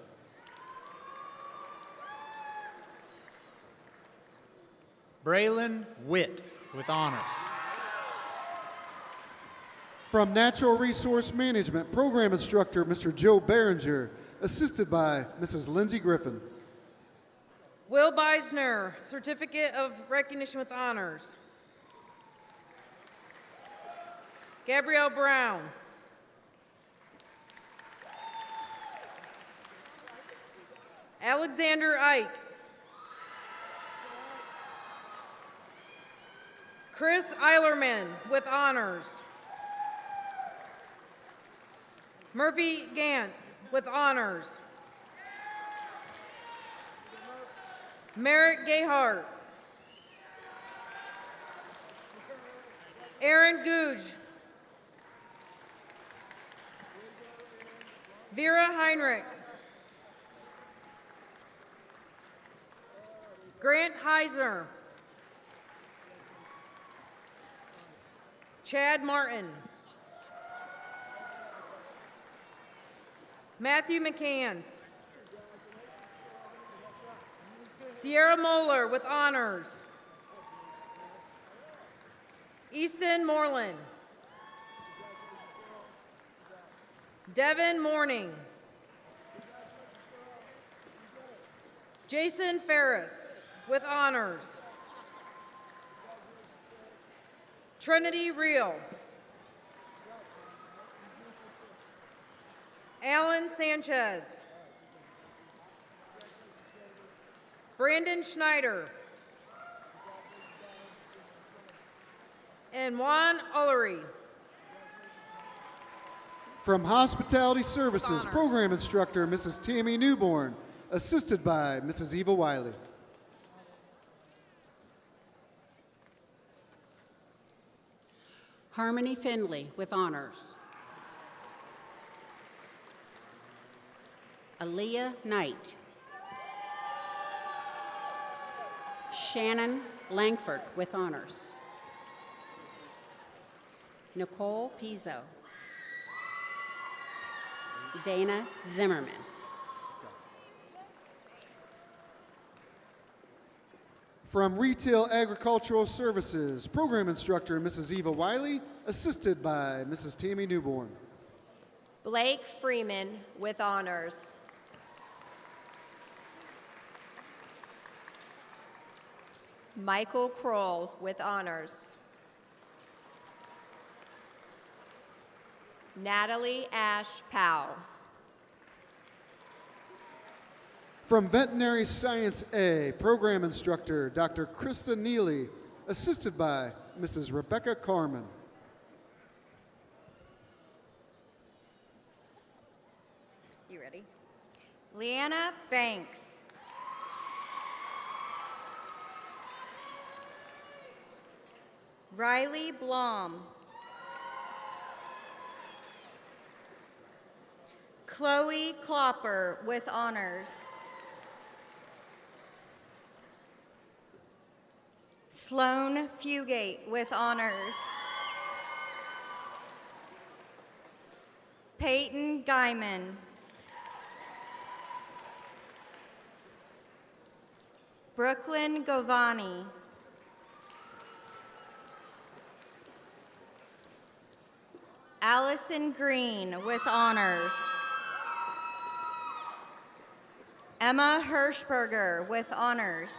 Braylon Witt with honors. From Natural Resource Management, Program Instructor Mr. Joe Behringer, assisted by Mrs. Lindsay Griffin. Will Beisner, Certificate of Recognition with honors. Gabrielle Brown. Alexander Ike. Chris Eilerman with honors. Murphy Gant with honors. Merritt Gayhart. Aaron Googe. Vera Heinrich. Grant Heisner. Chad Martin. Matthew McCanns. Sierra Moeller with honors. Easton Moreland. Devin Morning. Jason Ferris with honors. Trinity Reel. Alan Sanchez. Brandon Schneider. And Juan Ullery. From Hospitality Services, Program Instructor Mrs. Tammy Newborn, assisted by Mrs. Eva Wiley. Harmony Finley with honors. Aaliyah Knight. Shannon Langford with honors. Nicole Pizzo. Dana Zimmerman. From Retail Agricultural Services, Program Instructor Mrs. Eva Wiley, assisted by Mrs. Tammy Newborn. Blake Freeman with honors. Michael Kroll with honors. Natalie Ash Powell. From Veterinary Science A, Program Instructor Dr. Krista Neely, assisted by Mrs. Rebecca Carmen. You ready? Leanna Banks. Riley Blom. Chloe Klopper with honors. Sloan Fugate with honors. Peyton Guyman. Brooklyn Govani. Allison Green with honors. Emma Hirschberger with honors.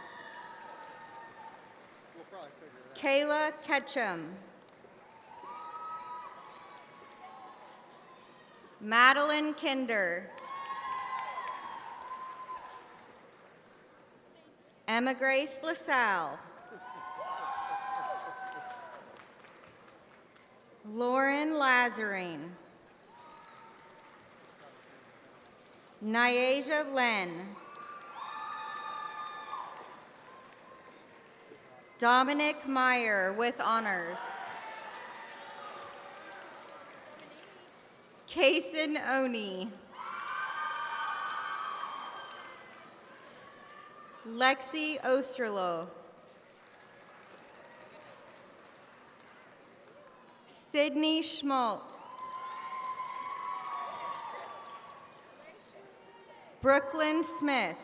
Kayla Ketchum. Madeline Kinder. Emma Grace LaSalle. Lauren Lazarine. Nyasia Len. Dominic Meyer with honors. Kason Oni. Lexi Osterloh. Sydney Schmaltz. Brooklyn Smith.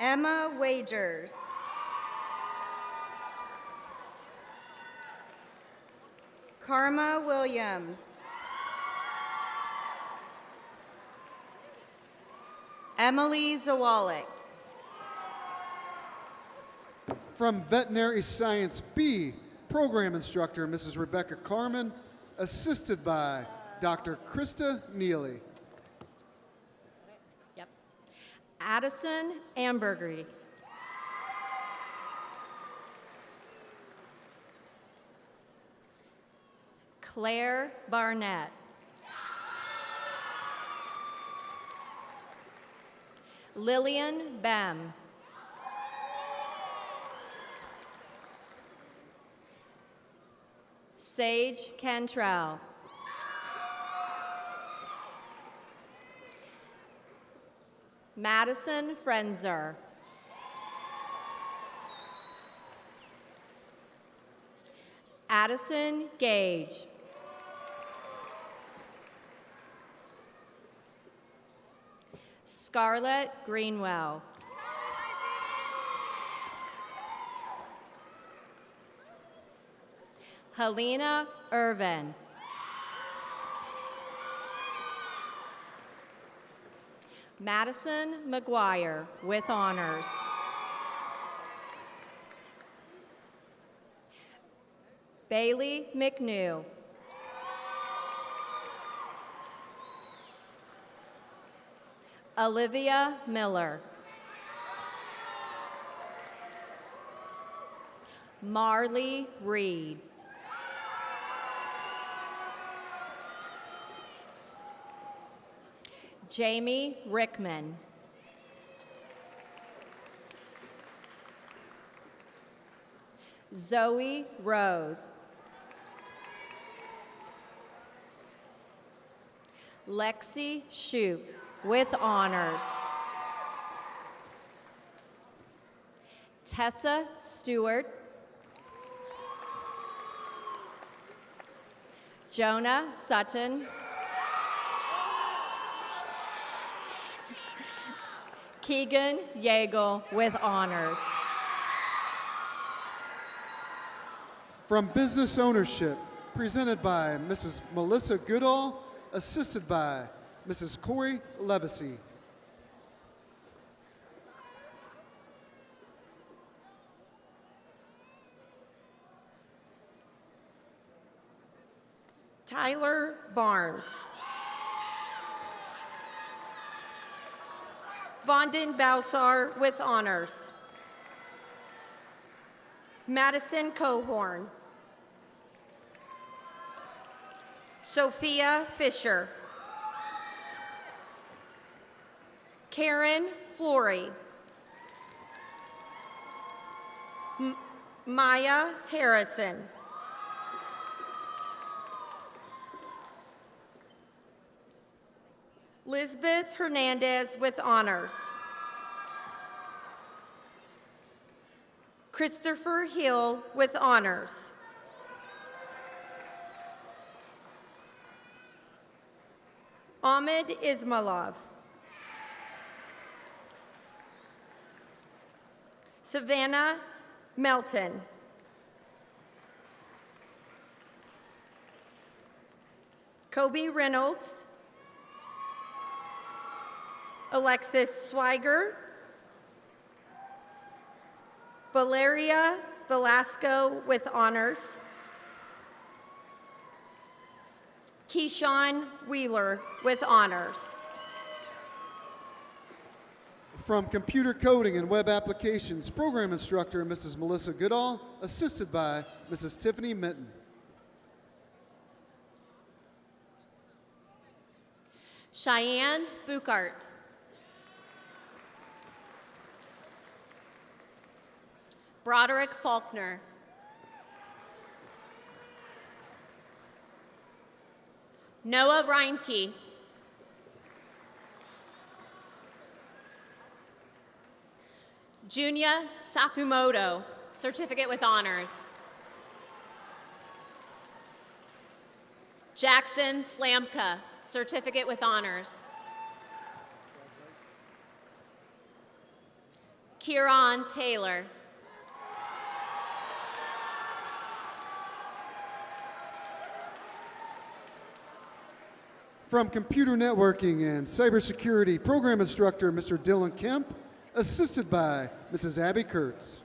Emma Wagers. Karma Williams. Emily Zawalik. From Veterinary Science B, Program Instructor Mrs. Rebecca Carmen, assisted by Dr. Krista Neely. Yep. Addison Ambergery. Claire Barnett. Lillian Bem. Sage Cantrell. Madison Frenzer. Addison Gage. Scarlett Greenwell. Helena Irvin. Madison McGuire with honors. Bailey McNew. Olivia Miller. Marley Reed. Jamie Rickman. Zoe Rose. Lexi Shoup with honors. Tessa Stewart. Jonah Sutton. Keegan Yeagle with honors. From Business Ownership, presented by Mrs. Melissa Goodall, assisted by Mrs. Corey Levacy. Tyler Barnes. Vondon Balsar with honors. Madison Cohorn. Sophia Fisher. Karen Flory. Maya Harrison. Lisbeth Hernandez with honors. Christopher Hill with honors. Ahmed Ismailov. Savannah Melton. Kobe Reynolds. Alexis Swiger. Valeria Velasco with honors. Keyshawn Wheeler with honors. From Computer Coding and Web Applications, Program Instructor Mrs. Melissa Goodall, assisted by Mrs. Tiffany Minton. Cheyenne Buchart. Broderick Faulkner. Noah Reinke. Junya Sakamoto, certificate with honors. Jackson Slamka, certificate with honors. Kieran Taylor. From Computer Networking and Cybersecurity, Program Instructor Mr. Dylan Kemp, assisted by Mrs. Abby Kurtz.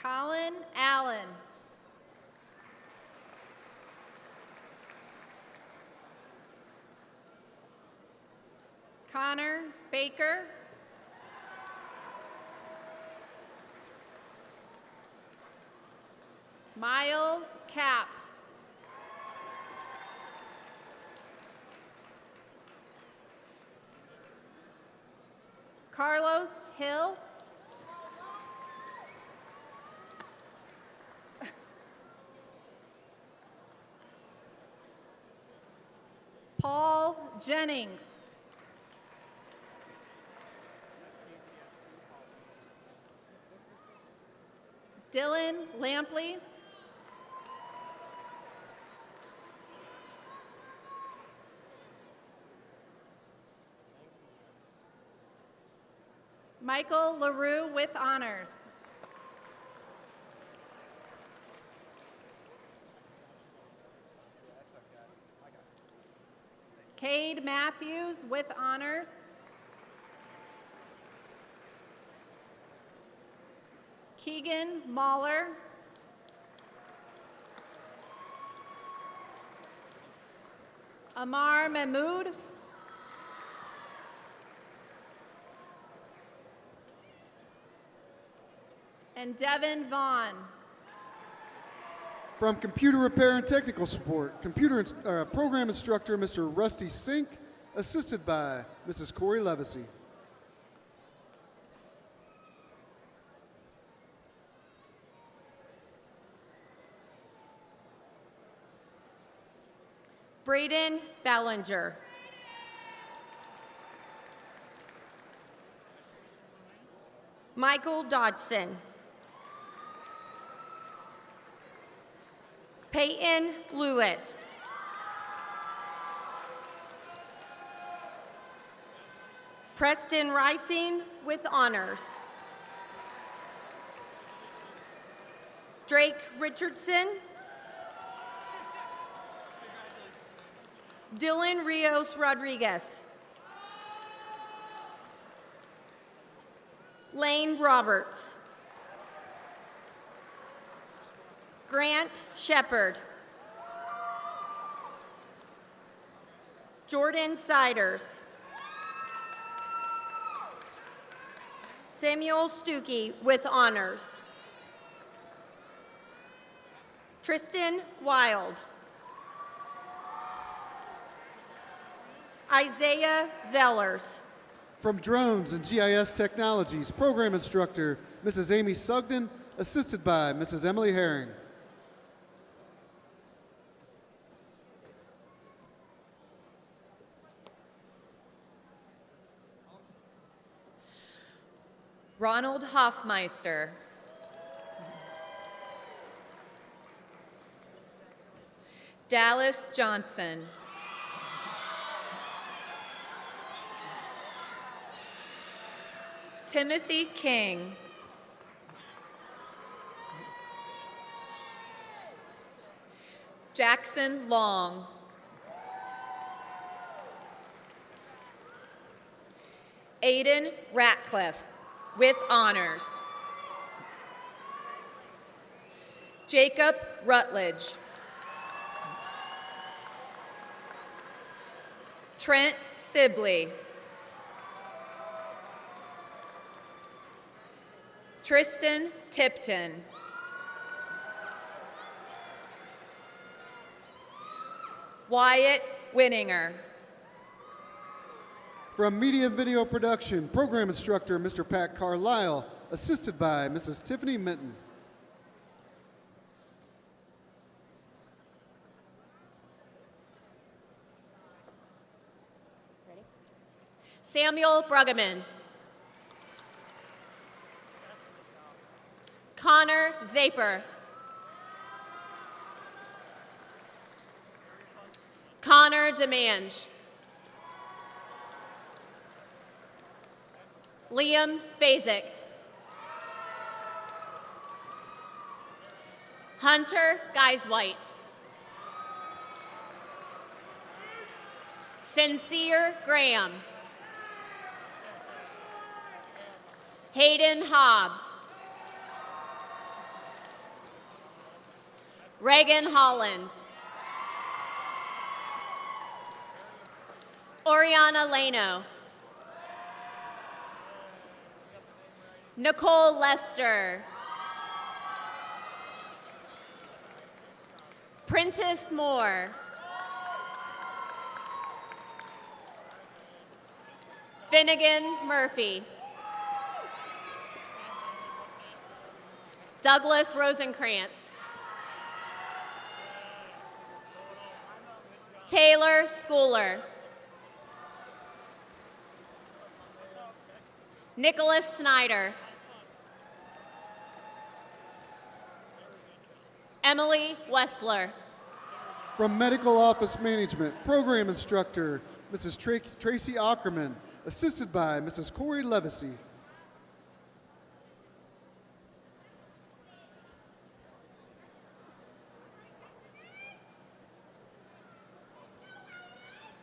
Colin Allen. Connor Baker. Miles Caps. Carlos Hill. Paul Jennings. Dylan Lampley. Michael LaRue with honors. Cade Matthews with honors. Keegan Mahler. Amar Mahmood. And Devin Vaughn. From Computer Repair and Technical Support, Program Instructor Mr. Rusty Sink, assisted by Mrs. Corey Levesey. Braden Ballinger. Michael Dodson. Peyton Lewis. Preston Rising with honors. Drake Richardson. Dylan Rios Rodriguez. Lane Roberts. Grant Shepard. Jordan Siders. Samuel Stuckey with honors. Tristan Wild. Isaiah Zellers. From Drones and GIS Technologies, Program Instructor Mrs. Amy Sugden, assisted by Mrs. Emily Herring. Ronald Hoffmeister. Dallas Johnson. Timothy King. Jackson Long. Aiden Ratcliffe with honors. Jacob Rutledge. Trent Sibley. Tristan Tipton. Wyatt Winninger. From Media and Video Production, Program Instructor Mr. Pat Carlisle, assisted by Mrs. Tiffany Minton. Samuel Bruggeman. Connor Zaper. Connor Demange. Liam Fazick. Hunter Geiswhite. Sincere Graham. Hayden Hobbs. Reagan Holland. Oriana Leno. Nicole Lester. Prentice Moore. Finnegan Murphy. Douglas Rosenkrantz. Taylor Schooler. Nicholas Snyder. Emily Wessler. From Medical Office Management, Program Instructor, Mrs. Tracy Ackerman, assisted by Mrs. Corey Levesey.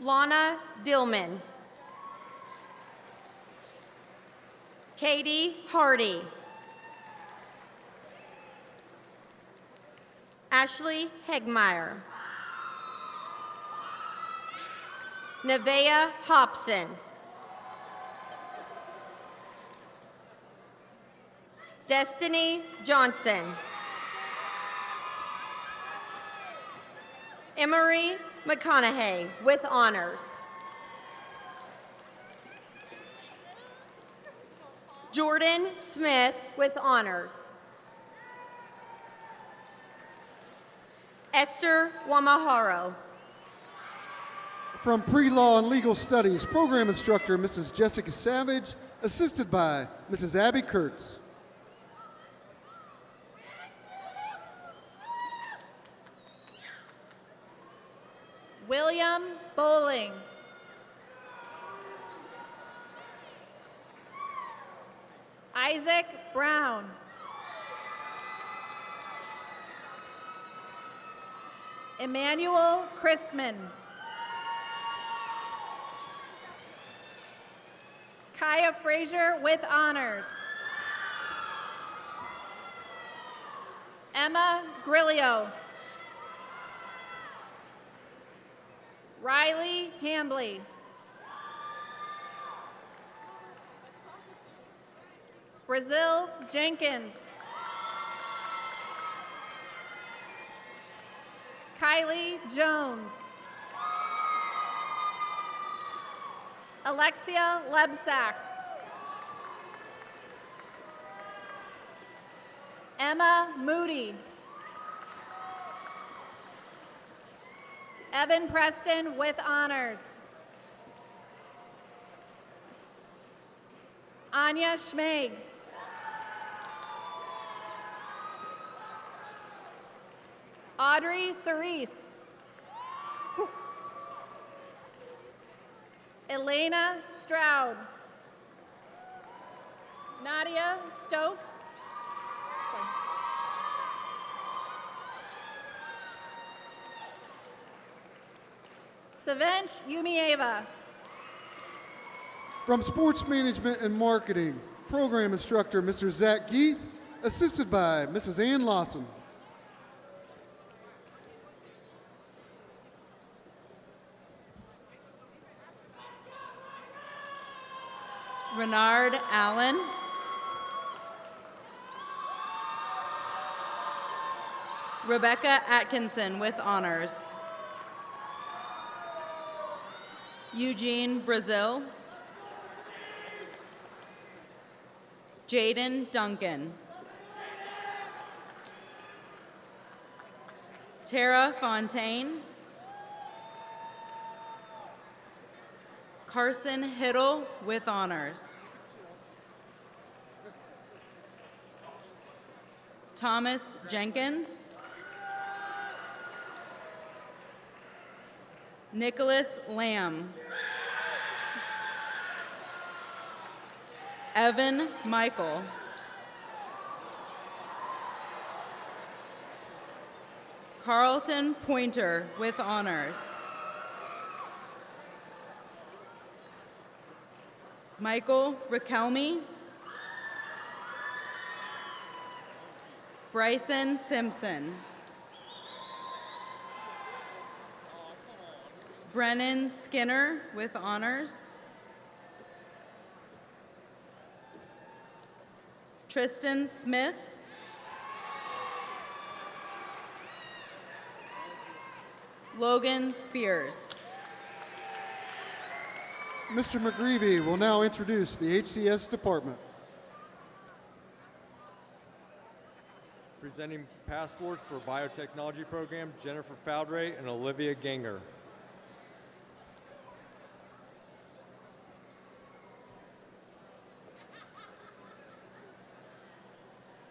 Lana Dillman. Katie Hardy. Ashley Hegmeyer. Nevaeh Hobson. Destiny Johnson. Emery McConaughey with honors. Jordan Smith with honors. Esther Wamaharo. From Pre-Law and Legal Studies, Program Instructor Mrs. Jessica Savage, assisted by Mrs. Abby Kurtz. William Bowling. Isaac Brown. Emmanuel Chrisman. Kaya Frazier with honors. Emma Grillo. Riley Hambley. Brazil Jenkins. Kylie Jones. Alexia Lebsack. Emma Moody. Evan Preston with honors. Anya Schmeg. Audrey Cerise. Elena Stroud. Nadia Stokes. Savench Yumieva. From Sports Management and Marketing, Program Instructor Mr. Zach Geeth, assisted by Mrs. Ann Lawson. Renard Allen. Rebecca Atkinson with honors. Eugene Brazil. Jaden Duncan. Tara Fontaine. Carson Hiddle with honors. Thomas Jenkins. Nicholas Lamb. Evan Michael. Carlton Pointer with honors. Michael Riquelme. Bryson Simpson. Brennan Skinner with honors. Tristan Smith. Logan Spears. Mr. McGreevy will now introduce the HCS department. Presenting passports for biotechnology program, Jennifer Fowdray and Olivia Ganger.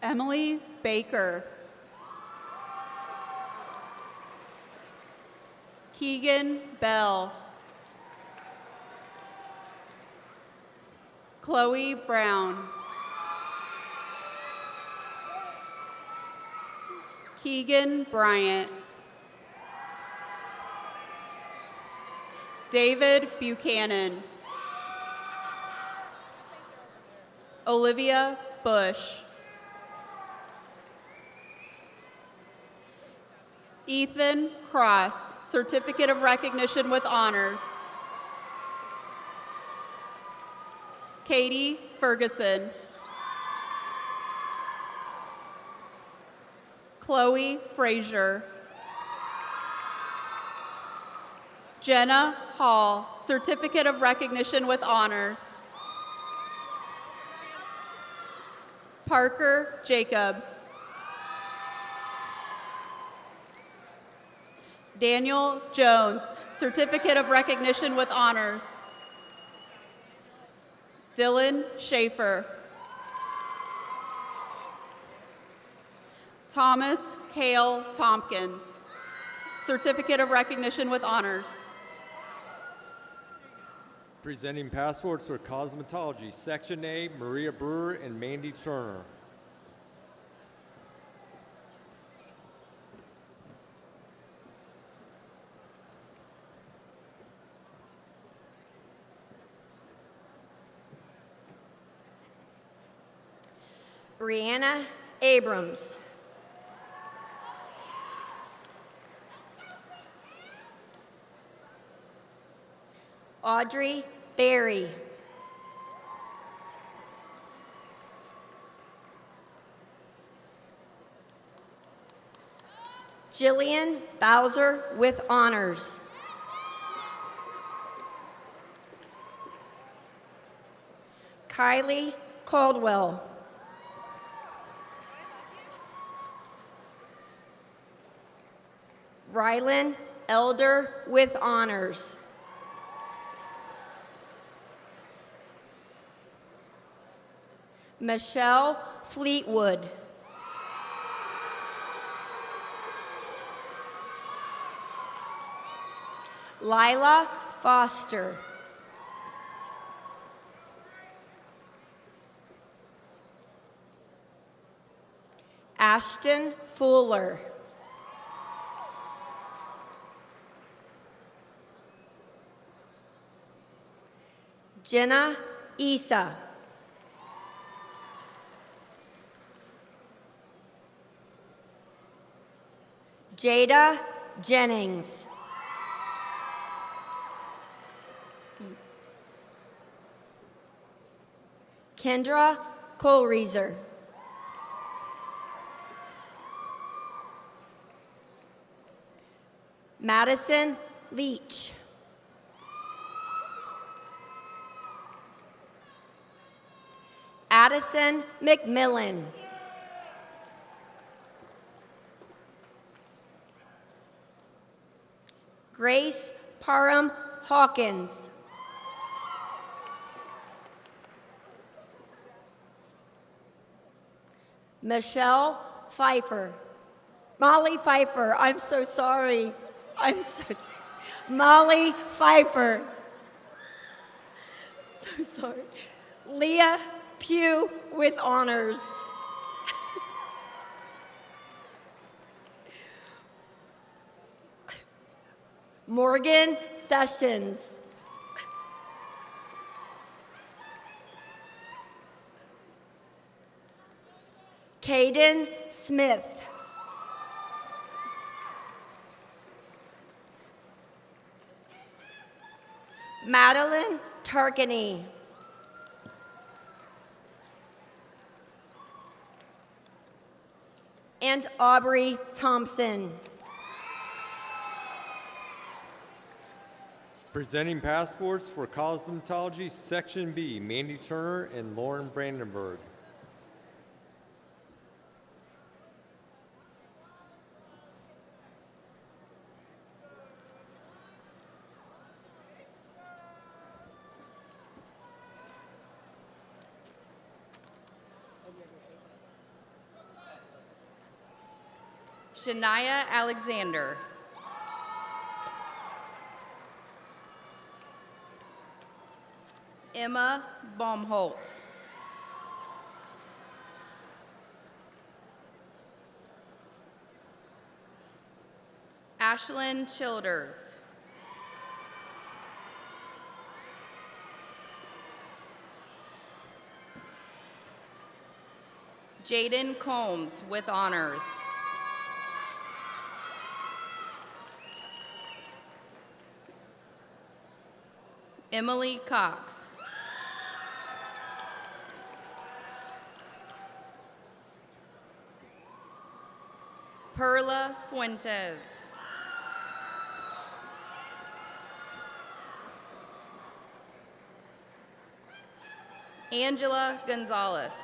Emily Baker. Keegan Bell. Chloe Brown. Keegan Bryant. David Buchanan. Olivia Bush. Ethan Cross, Certificate of Recognition with Honors. Katie Ferguson. Chloe Frazier. Jenna Hall, Certificate of Recognition with Honors. Parker Jacobs. Daniel Jones, Certificate of Recognition with Honors. Dylan Schaefer. Thomas Cale Tompkins, Certificate of Recognition with Honors. Presenting passports for cosmetology, Section A, Maria Brewer and Mandy Turner. Brianna Abrams. Audrey Berry. Jillian Bowser with honors. Kylie Caldwell. Rylan Elder with honors. Michelle Fleetwood. Lila Foster. Ashton Fuller. Jenna Isa. Jada Jennings. Kendra Kohlreiser. Madison Leach. Addison McMillan. Grace Parham Hawkins. Michelle Pfeiffer. Molly Pfeiffer, I'm so sorry. I'm so sorry. Molly Pfeiffer. So sorry. Leah Pugh with honors. Morgan Sessions. Caden Smith. Madeline Tarkany. And Aubrey Thompson. Presenting passports for cosmetology, Section B, Mandy Turner and Lauren Brandenburg. Shania Alexander. Emma Baumholt. Ashlyn Childers. Jaden Combs with honors. Emily Cox. Perla Fuentes. Angela Gonzalez.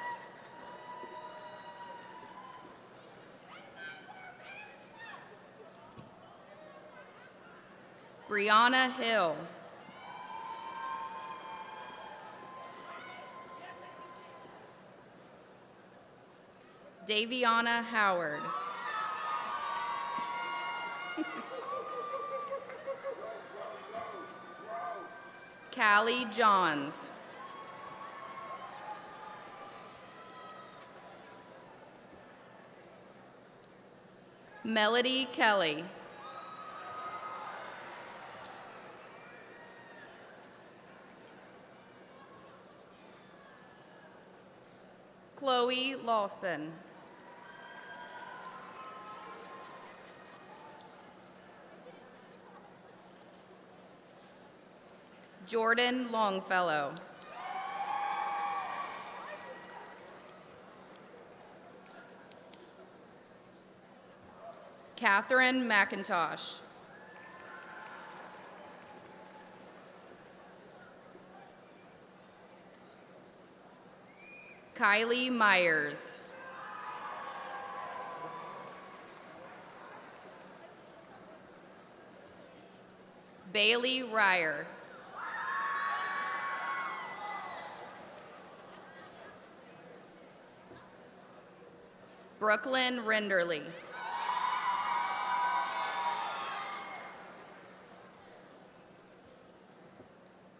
Brianna Hill. Daviana Howard. Callie Johns. Melody Kelly. Chloe Lawson. Jordan Longfellow. Catherine McIntosh. Kylie Myers. Bailey Ryer. Brooklyn Renderly.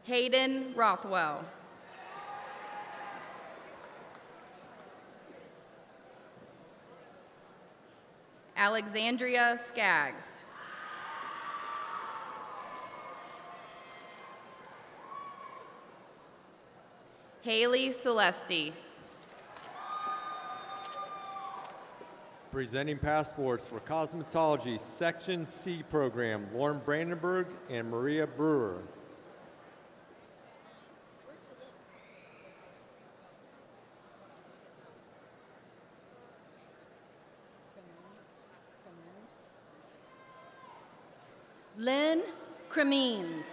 Hayden Rothwell. Alexandria Skaggs. Haley Celesti. Presenting passports for cosmetology, Section C program, Lauren Brandenburg and Maria Brewer. Lynn Cremines.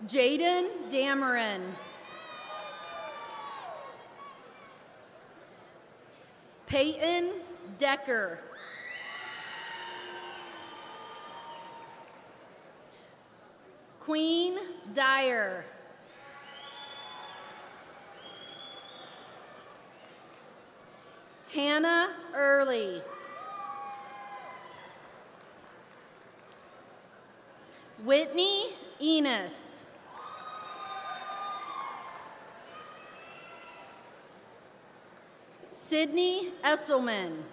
Jaden Dameron. Peyton Decker. Queen Dyer. Hannah Early. Whitney Enos. Sydney Esselman.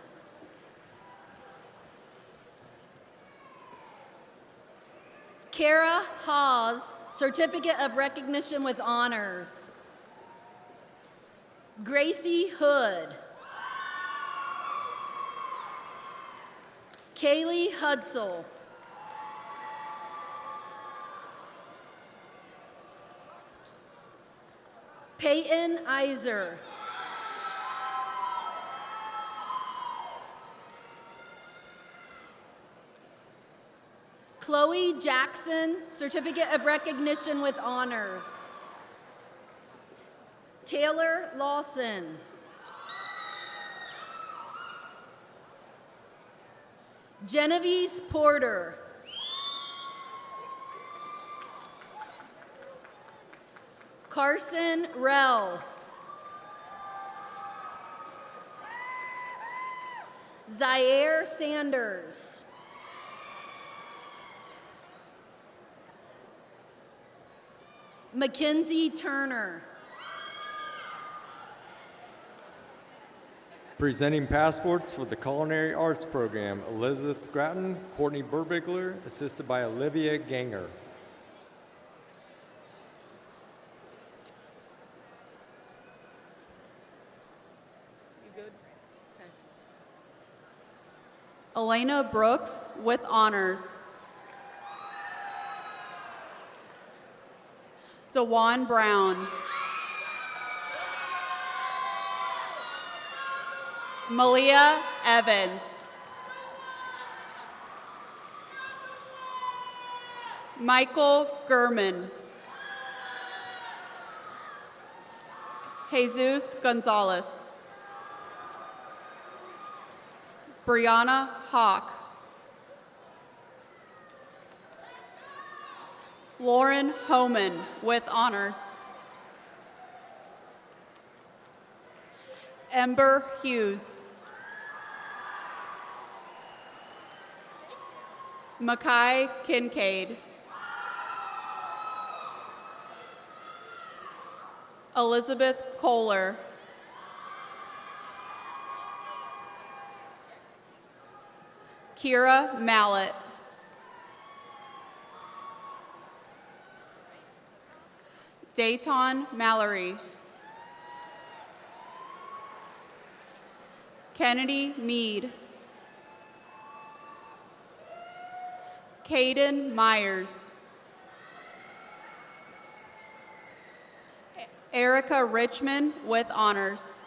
Kara Hawes, Certificate of Recognition with Honors. Gracie Hood. Kaylee Hudsell. Peyton Iser. Chloe Jackson, Certificate of Recognition with Honors. Taylor Lawson. Genevieve Porter. Carson Rell. Zaire Sanders. Mackenzie Turner. Presenting passports for the Culinary Arts Program, Elizabeth Gratton, Courtney Burbigler, assisted by Olivia Ganger. Elena Brooks with honors. DeJuan Brown. Malia Evans. Michael Gurman. Jesus Gonzalez. Brianna Hawk. Lauren Homan with honors. Ember Hughes. Makai Kincaid. Elizabeth Kohler. Kira Mallett. Dayton Mallory. Kennedy Mead. Caden Myers. Erica Richmond with honors.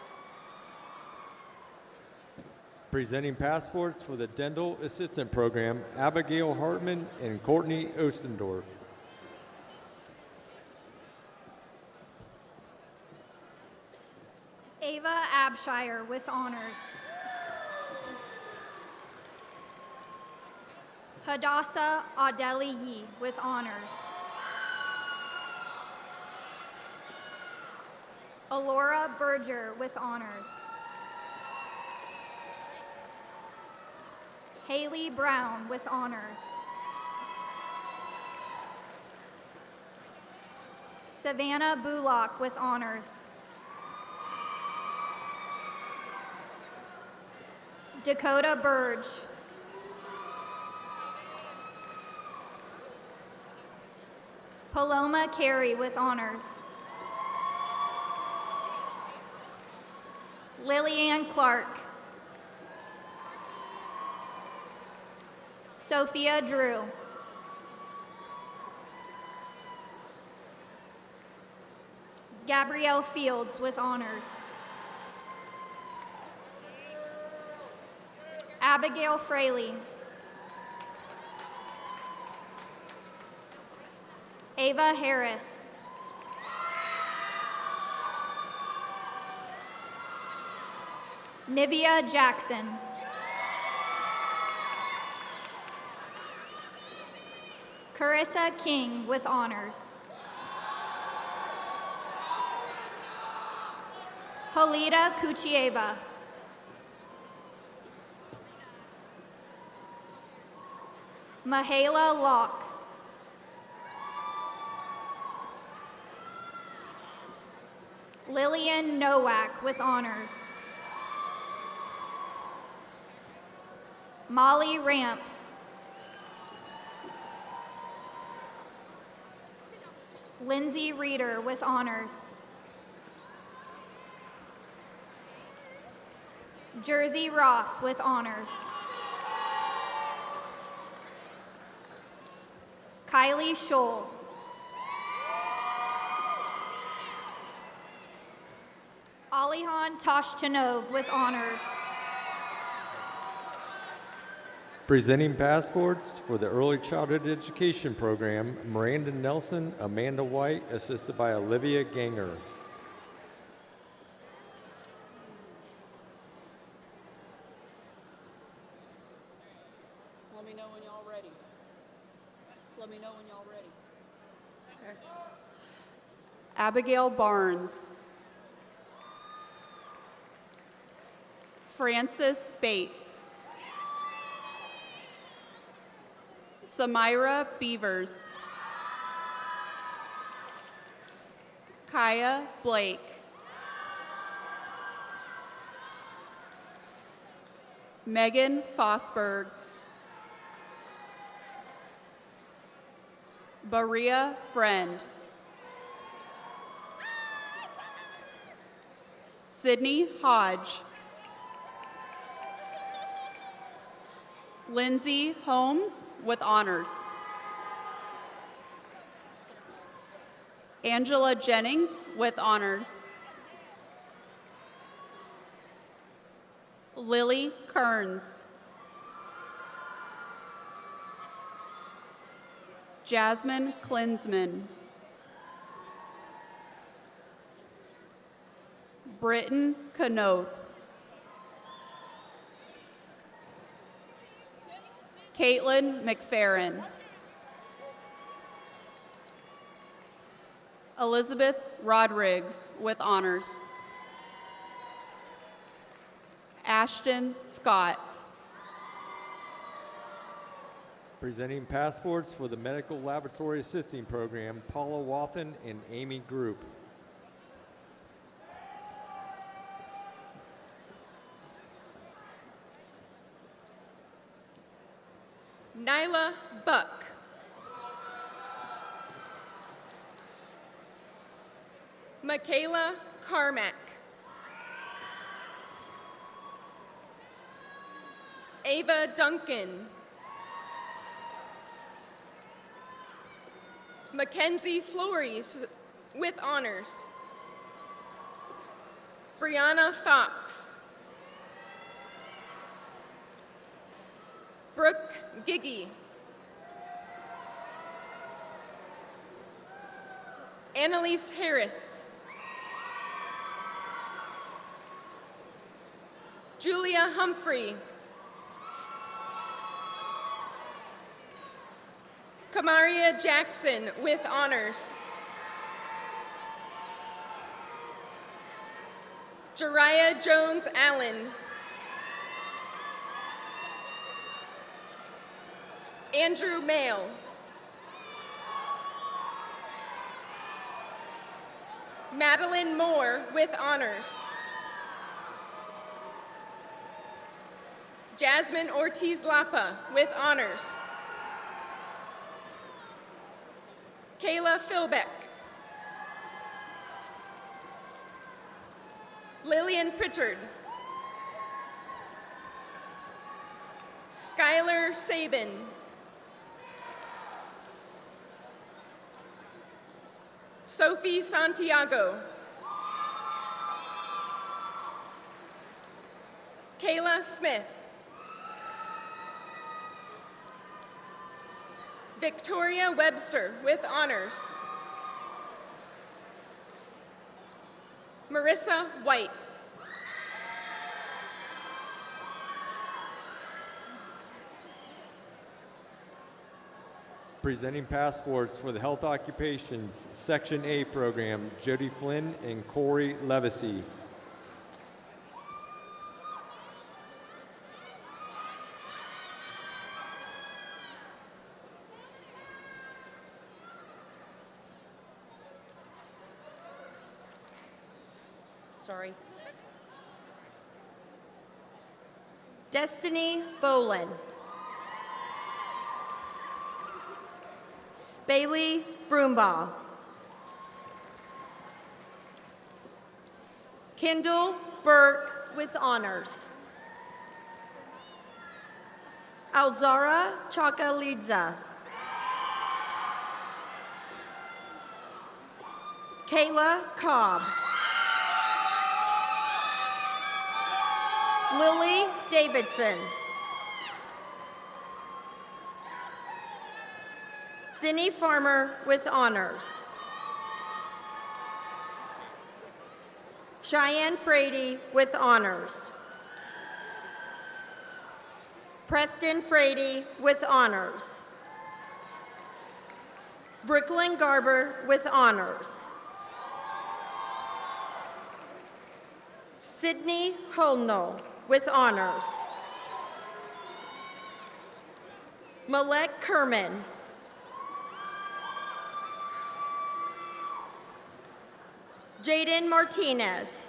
Presenting passports for the Dental Assistant Program, Abigail Hartman and Courtney Ostendorf. Ava Abshire with honors. Hadassah Adeliyi with honors. Alora Berger with honors. Haley Brown with honors. Savannah Bullock with honors. Dakota Burge. Paloma Carey with honors. Lillian Clark. Sophia Drew. Gabrielle Fields with honors. Abigail Fraley. Ava Harris. Nivea Jackson. Carissa King with honors. Halida Kuchieva. Mahala Locke. Lillian Nowak with honors. Molly Ramps. Lindsay Reeder with honors. Jersey Ross with honors. Kylie Scholl. Alihan Tashchanov with honors. Presenting passports for the Early Childhood Education Program, Miranda Nelson, Amanda White, assisted by Olivia Ganger. Let me know when y'all ready. Let me know when y'all ready. Okay. Abigail Barnes. Frances Bates. Samira Beavers. Kaya Blake. Megan Fosberg. Baria Friend. Sydney Hodge. Lindsay Holmes with honors. Angela Jennings with honors. Lily Kearns. Jasmine Klinsman. Britton Knoth. Caitlin McFerrin. Elizabeth Rodrigues with honors. Ashton Scott. Presenting passports for the Medical Laboratory Assisting Program, Paula Wathen and Amy Group. Nyla Buck. Michaela Carmack. Ava Duncan. Mackenzie Flores with honors. Brianna Fox. Brooke Giggy. Annalise Harris. Julia Humphrey. Kamaria Jackson with honors. Jariah Jones Allen. Andrew Mail. Madeline Moore with honors. Jasmine Ortiz Lapa with honors. Kayla Philbeck. Lillian Pritchard. Skylar Sabin. Sophie Santiago. Kayla Smith. Victoria Webster with honors. Marissa White. Presenting passports for the Health Occupations Section A program, Jody Flynn and Corey Levacy. Sorry. Destiny Bolin. Bailey Broombaugh. Kendall Burke with honors. Alzara Chakaliza. Kayla Cobb. Lily Davidson. Cindy Farmer with honors. Cheyenne Frady with honors. Preston Frady with honors. Brooklyn Garber with honors. Sydney Holnell with honors. Malek Kerman. Jaden Martinez.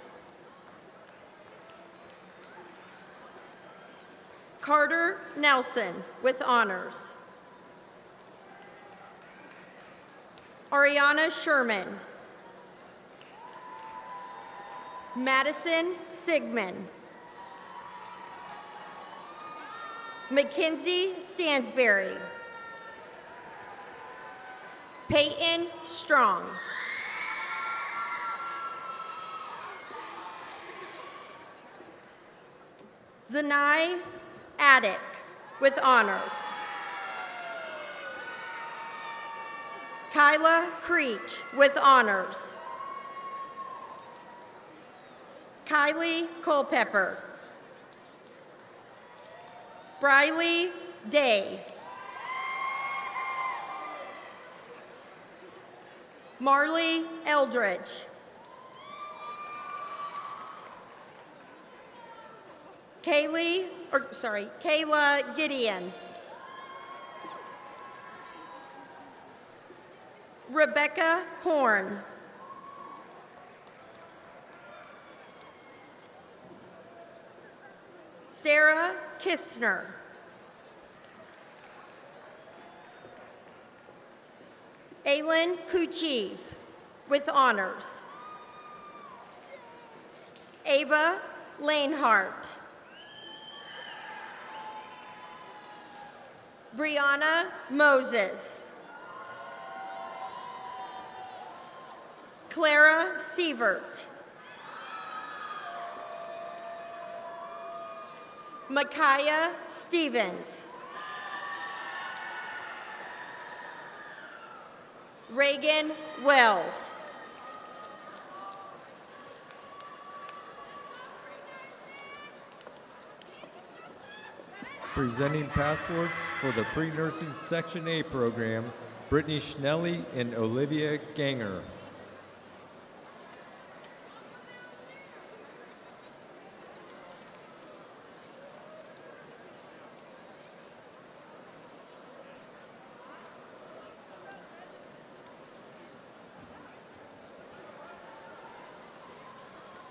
Carter Nelson with honors. Ariana Sherman. Madison Sigmund. Mackenzie Stansberry. Peyton Strong. Zanai Attic with honors. Kyla Creech with honors. Kylie Culpepper. Briley Day. Marley Eldridge. Kayla Gideon. Rebecca Horn. Sarah Kistner. Aylin Kuchiv with honors. Ava Lanehart. Brianna Moses. Clara Sievert. Micaiah Stevens. Reagan Wells. Presenting passports for the pre-nursing Section A program, Brittany Schnelly and Olivia Ganger.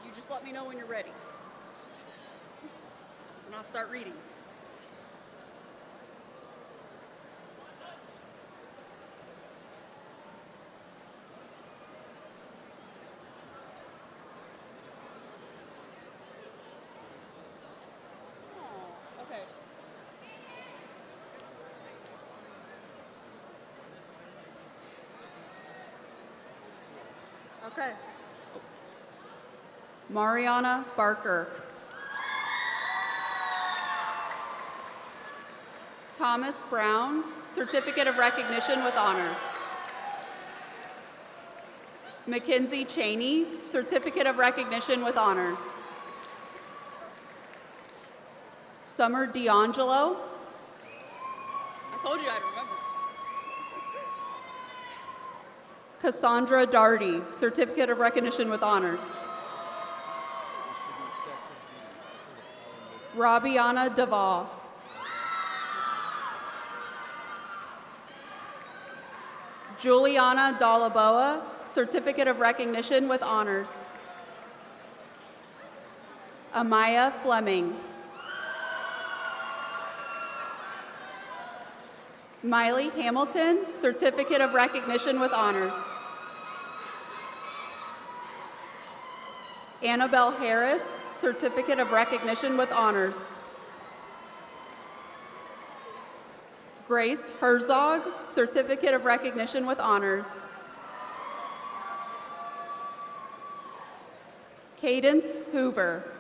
You just let me know when you're ready. And I'll start reading. Okay. Okay. Mariana Barker. Thomas Brown, Certificate of Recognition with Honors. Mackenzie Cheney, Certificate of Recognition with Honors. Summer D'Angelo. I told you I'd remember. Cassandra Darty, Certificate of Recognition with Honors. Robiana Duvall. Juliana Dalaboa, Certificate of Recognition with Honors. Amaya Fleming. Miley Hamilton, Certificate of Recognition with Honors. Annabelle Harris, Certificate of Recognition with Honors. Grace Herzog, Certificate of Recognition with Honors. Cadence Hoover.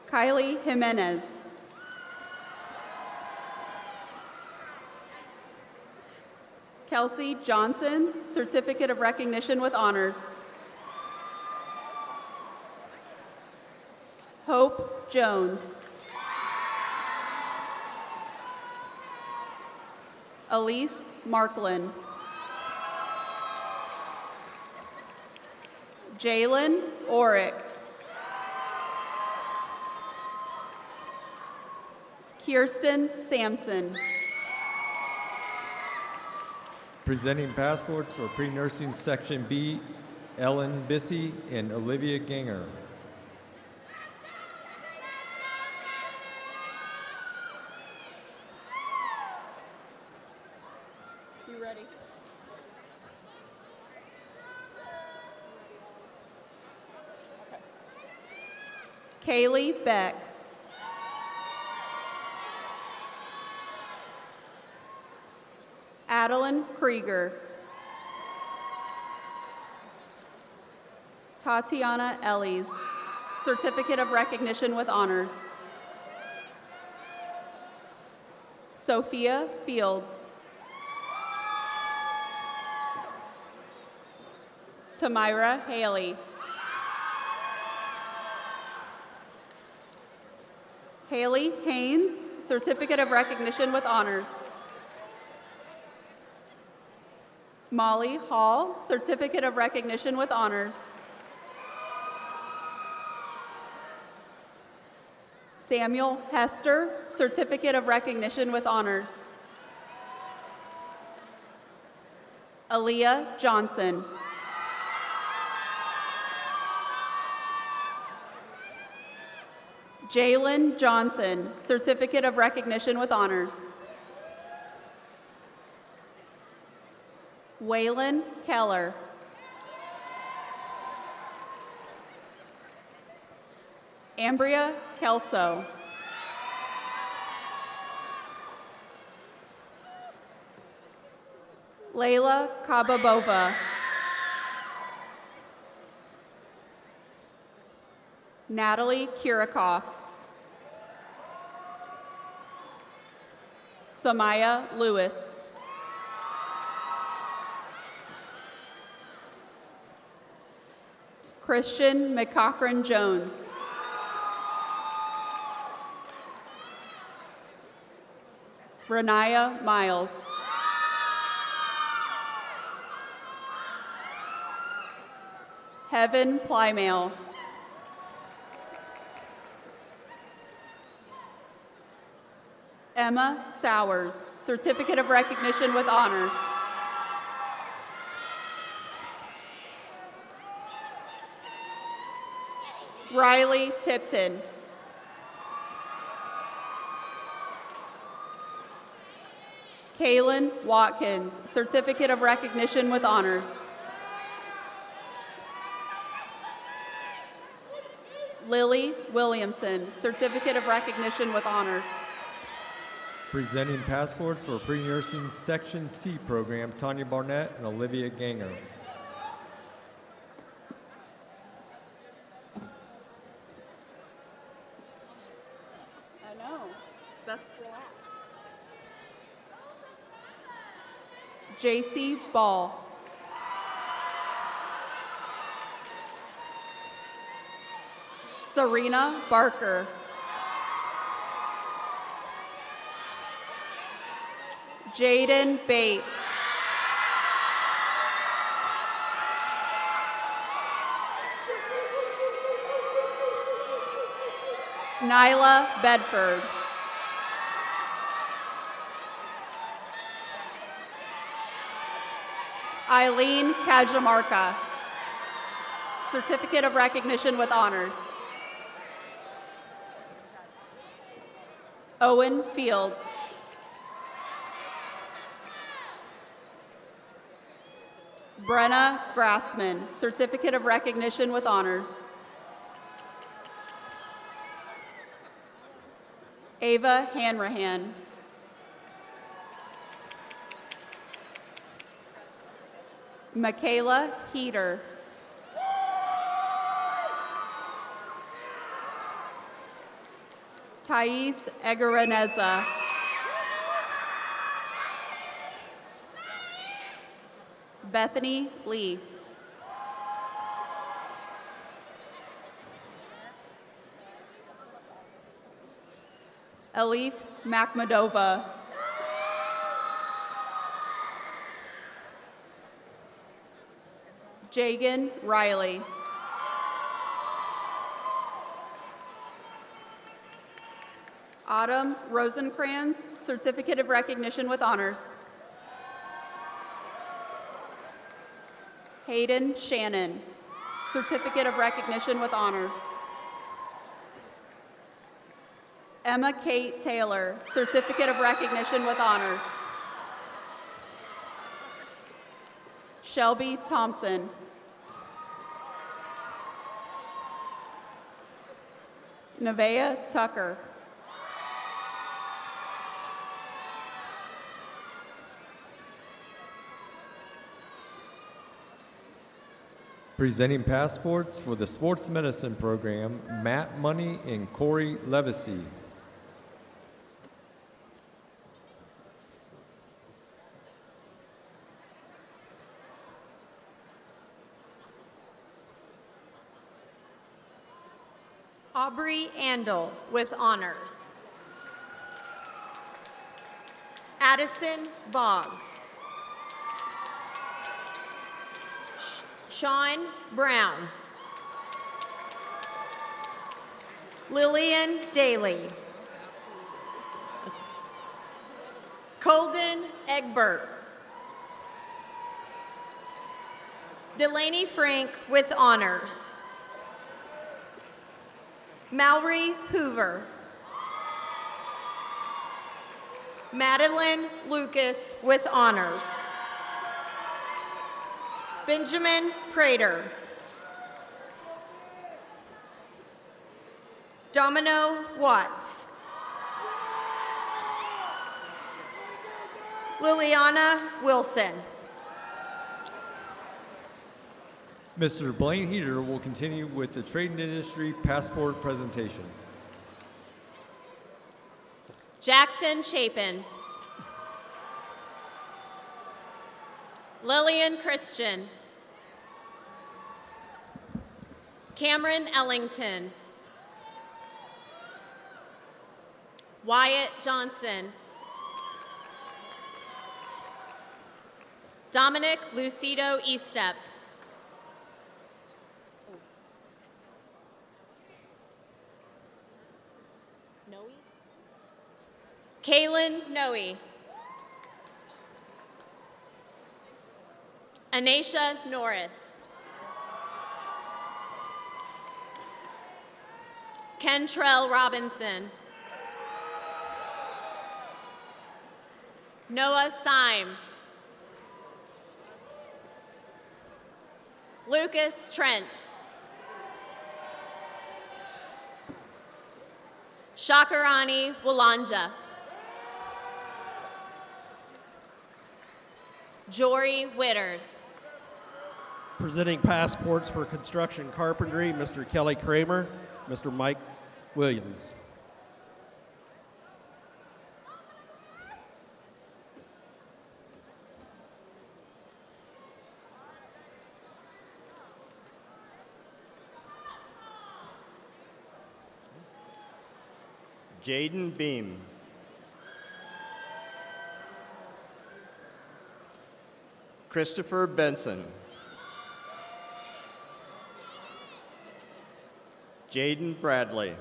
Kylie Jimenez. Kelsey Johnson, Certificate of Recognition with Honors. Hope Jones. Elise Marklin. Jalen Orick. Kirsten Sampson. Presenting passports for pre-nursing Section B, Ellen Bissey and Olivia Ganger. You ready? Kaylee Beck. Adeline Krieger. Tatiana Ellis, Certificate of Recognition with Honors. Sophia Fields. Tamira Haley. Haley Haynes, Certificate of Recognition with Honors. Molly Hall, Certificate of Recognition with Honors. Samuel Hester, Certificate of Recognition with Honors. Aaliyah Johnson. Jalen Johnson, Certificate of Recognition with Honors. Waylon Keller. Ambria Kelso. Layla Kababova. Natalie Kirikoff. Samaya Lewis. Christian McCochran Jones. Renaya Miles. Heaven Plymail. Emma Sowers, Certificate of Recognition with Honors. Riley Tipton. Kaylin Watkins, Certificate of Recognition with Honors. Lily Williamson, Certificate of Recognition with Honors. Presenting passports for pre-nursing Section C program, Tanya Barnett and Olivia Ganger. I know, it's best relax. JC Ball. Serena Barker. Jaden Bates. Nyla Bedford. Eileen Kajamarka, Certificate of Recognition with Honors. Owen Fields. Brenna Grassman, Certificate of Recognition with Honors. Ava Hanrahan. Michaela Heater. Thais Egaraneza. Bethany Lee. Elif Makhmadova. Jagan Riley. Autumn Rosencrans, Certificate of Recognition with Honors. Hayden Shannon, Certificate of Recognition with Honors. Emma Kate Taylor, Certificate of Recognition with Honors. Shelby Thompson. Nevaeh Tucker. Presenting passports for the sports medicine program, Matt Money and Corey Levacy. Aubrey Andel with honors. Addison Boggs. Sean Brown. Lillian Daly. Colden Egbert. Delaney Frank with honors. Mallory Hoover. Madeline Lucas with honors. Benjamin Prater. Domino Watts. Liliana Wilson. Mr. Blaine Heater will continue with the trade and industry passport presentation. Jackson Chapin. Lillian Christian. Cameron Ellington. Wyatt Johnson. Dominic Lucido Estep. Kaylin Noe. Anisha Norris. Kentrell Robinson. Noah Syme. Lucas Trent. Shakarani Walanja. Jory Witters. Presenting passports for construction carpentry, Mr. Kelly Kramer, Mr. Mike Williams. Jaden Beam. Christopher Benson. Jaden Bradley.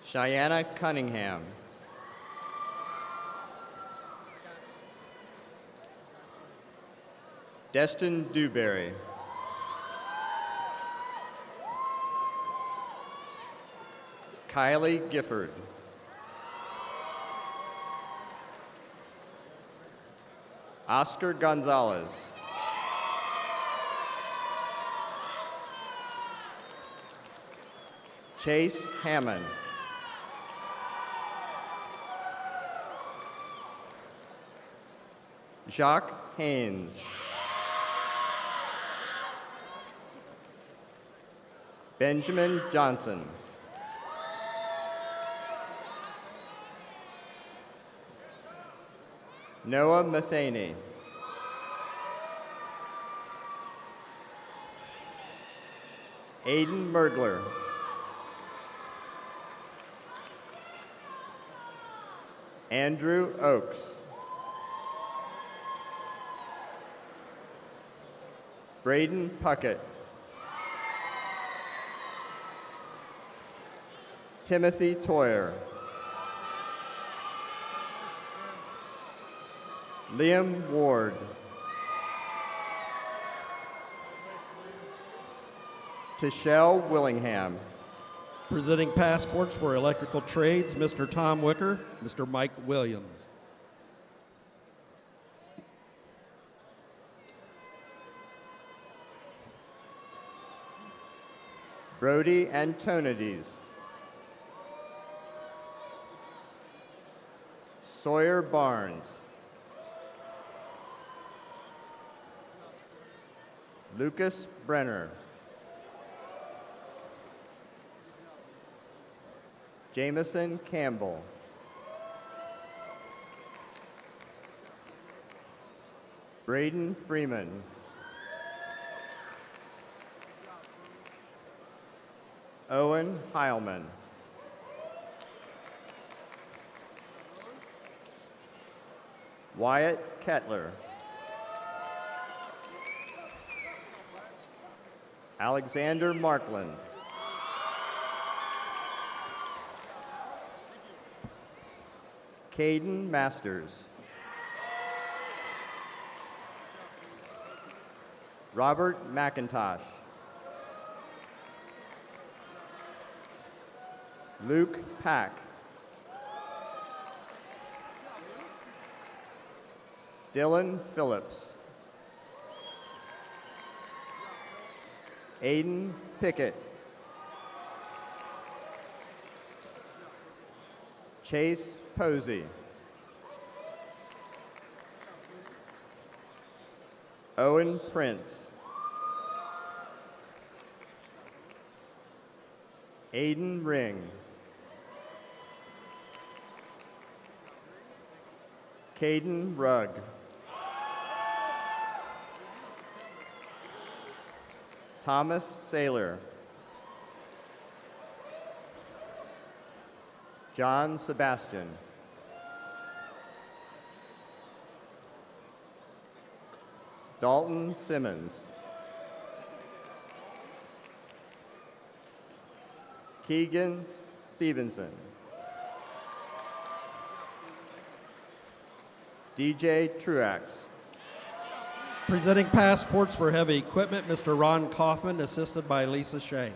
Cheyenne Cunningham. Destin Dewberry. Kylie Gifford. Oscar Gonzalez. Chase Hammond. Jacques Haynes. Benjamin Johnson. Noah Matheny. Aiden Merdler. Andrew Oakes. Braden Puckett. Timothy Toyer. Liam Ward. Tashelle Willingham. Presenting passports for electrical trades, Mr. Tom Wicker, Mr. Mike Williams. Brody Antonides. Sawyer Barnes. Lucas Brenner. Jameson Campbell. Braden Freeman. Owen Heilman. Wyatt Kettler. Alexander Markland. Caden Masters. Robert McIntosh. Luke Pack. Dylan Phillips. Aiden Pickett. Chase Posey. Owen Prince. Aiden Ring. Caden Rugg. Thomas Saylor. John Sebastian. Dalton Simmons. Keegan Stevenson. DJ Truax. Presenting passports for heavy equipment, Mr. Ron Kaufman, assisted by Lisa Shea.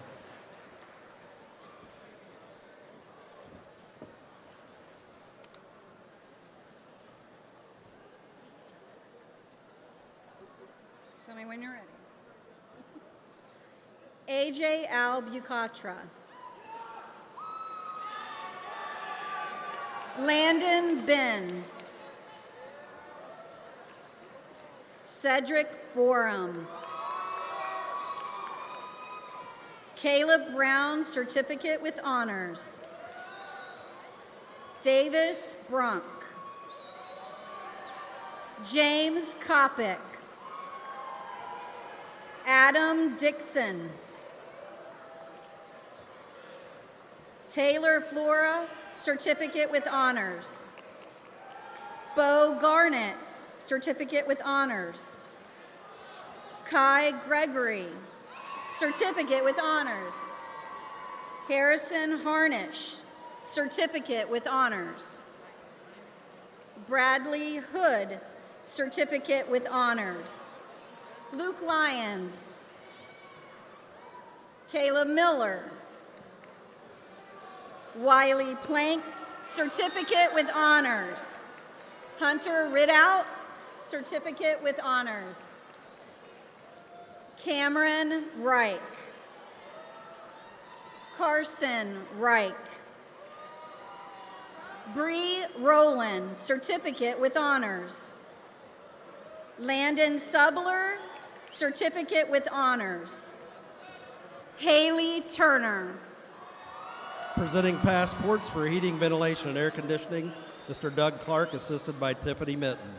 Tell me when you're ready. AJ Albucatra. Landon Ben. Cedric Borum. Caleb Brown, Certificate with Honors. Davis Brunk. James Kopic. Adam Dixon. Taylor Flora, Certificate with Honors. Bo Garnett, Certificate with Honors. Kai Gregory, Certificate with Honors. Harrison Harnish, Certificate with Honors. Bradley Hood, Certificate with Honors. Luke Lyons. Kayla Miller. Wiley Plank, Certificate with Honors. Hunter Ridout, Certificate with Honors. Cameron Reich. Carson Reich. Bree Rowland, Certificate with Honors. Landon Subler, Certificate with Honors. Haley Turner. Presenting passports for heating, ventilation, and air conditioning, Mr. Doug Clark, assisted by Tiffany Mitten.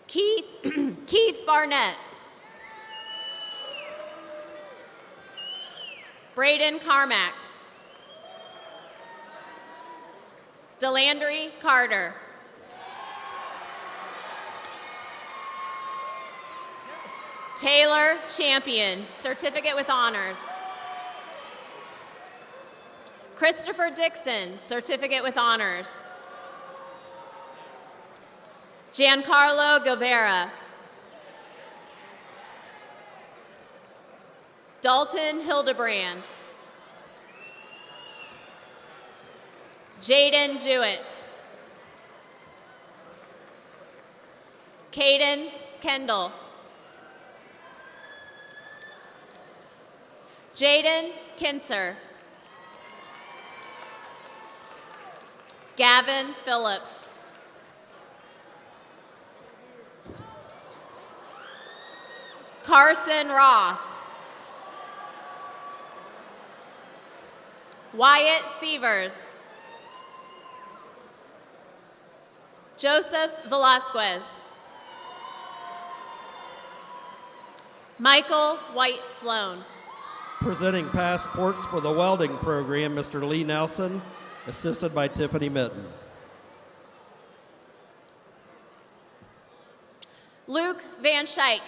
Keith Barnett. Braden Carmack. Delandry Carter. Taylor Champion, certificate with honors. Christopher Dixon, certificate with honors. Giancarlo Guevara. Dalton Hildebrand. Jaden Jewett. Caden Kendall. Jaden Kinser. Gavin Phillips. Carson Roth. Wyatt Severs. Joseph Velasquez. Michael White Sloan. Presenting passports for the welding program, Mr. Lee Nelson, assisted by Tiffany Mitten. Luke Van Schaik.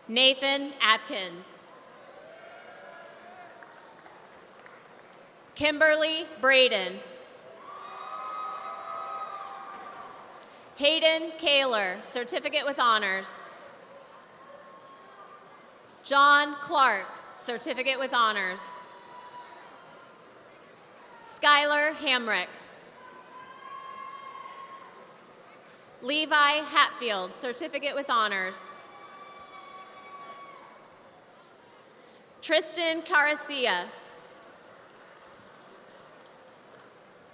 Nathan Atkins. Kimberly Braden. Hayden Kaler, certificate with honors. John Clark, certificate with honors. Skylar Hamrick. Levi Hatfield, certificate with honors. Tristan Caracia.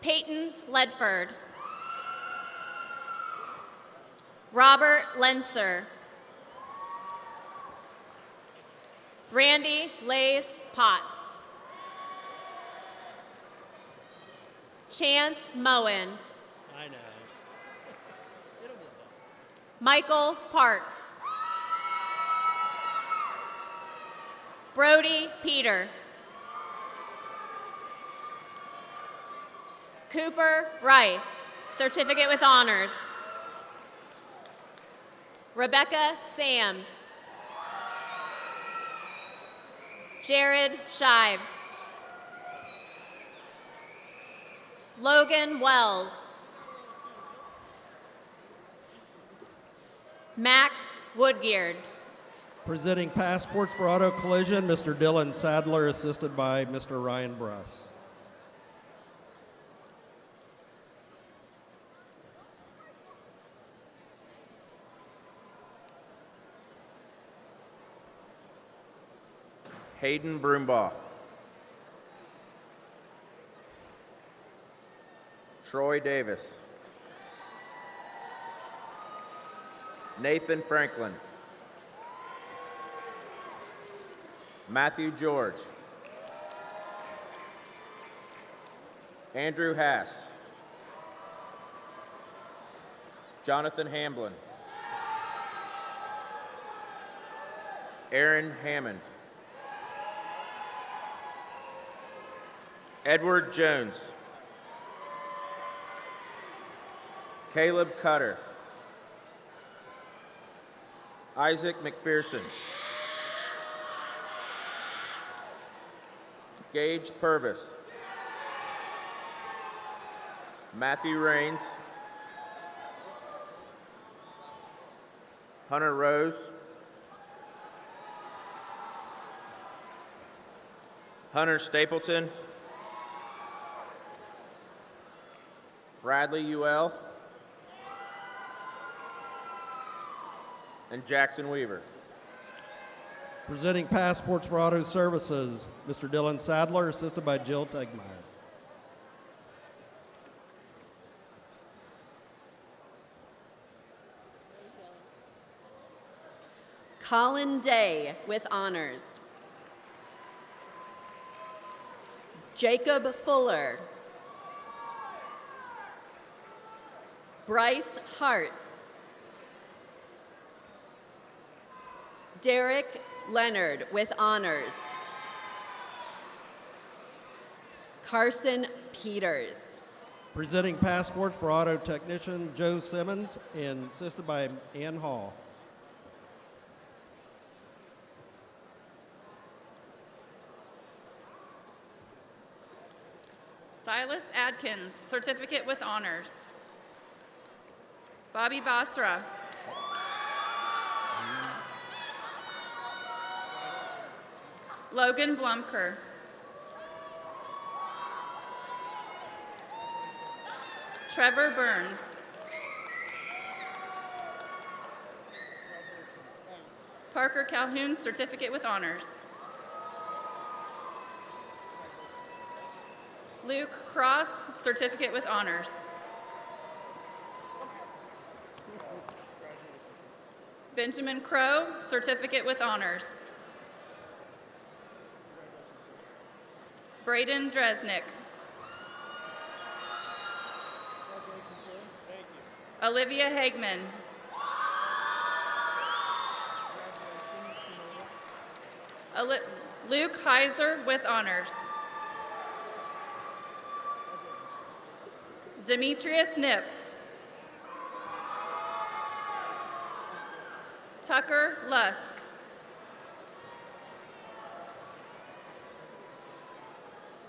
Peyton Ledford. Robert Lenser. Randy Lays Potts. Chance Moen. I know. Michael Parks. Brody Peter. Cooper Rife, certificate with honors. Rebecca Sams. Jared Shives. Logan Wells. Max Woodgeard. Presenting passports for auto collision, Mr. Dylan Sadler, assisted by Mr. Ryan Bruss. Hayden Broombaugh. Troy Davis. Nathan Franklin. Matthew George. Andrew Hass. Jonathan Hamblin. Aaron Hammond. Edward Jones. Caleb Cutter. Isaac McPherson. Gage Purvis. Matthew Rains. Hunter Rose. Hunter Stapleton. Bradley UL. And Jackson Weaver. Presenting passports for auto services, Mr. Dylan Sadler, assisted by Jill Tegmeyer. Colin Day with honors. Jacob Fuller. Bryce Hart. Derek Leonard with honors. Carson Peters. Presenting passport for auto technician Joe Simmons and assisted by Ann Hall. Silas Adkins, certificate with honors. Bobby Basra. Logan Blumker. Trevor Burns. Parker Calhoun, certificate with honors. Luke Cross, certificate with honors. Benjamin Crow, certificate with honors. Braden Dresnick. Olivia Hagman. Luke Heiser with honors. Demetrius Nip. Tucker Lusk.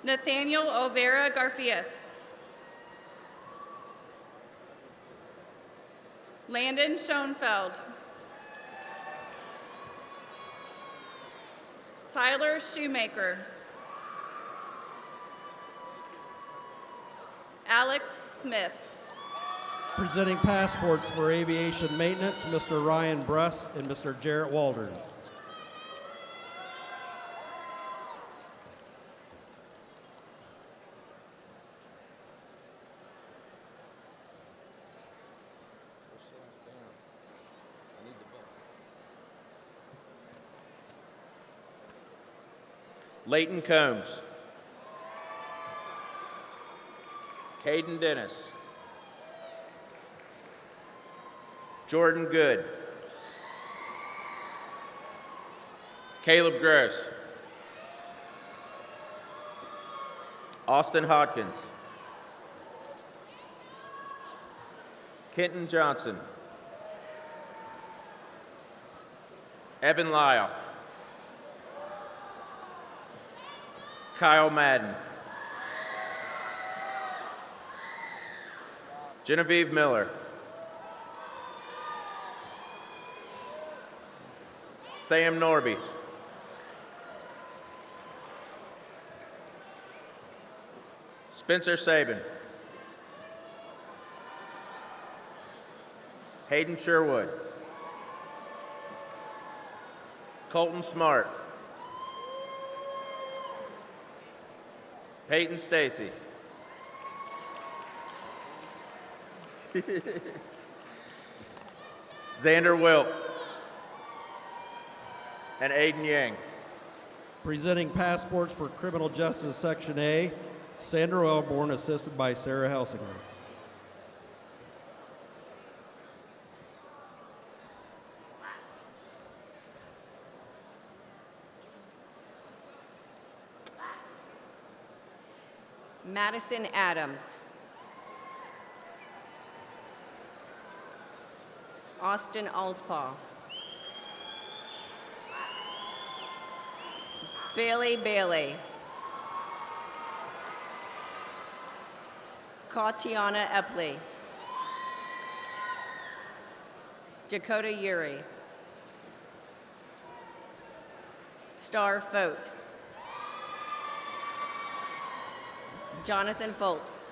Nathaniel Olvera Garfias. Landon Schoenfeld. Tyler Shoemaker. Alex Smith. Presenting passports for aviation maintenance, Mr. Ryan Bruss and Mr. Jarrett Waldron. Leighton Combs. Caden Dennis. Jordan Good. Caleb Gross. Austin Hodkins. Kenton Johnson. Evan Lyle. Kyle Madden. Genevieve Miller. Sam Norby. Spencer Sabin. Hayden Sherwood. Colton Smart. Peyton Stacy. Xander Wilk. And Aiden Yang. Presenting passports for criminal justice section A, Sandra Elborn assisted by Sarah Helsinger. Madison Adams. Austin Alspaw. Bailey Bailey. Katiana Epley. Dakota Uri. Star Fote. Jonathan Foltz.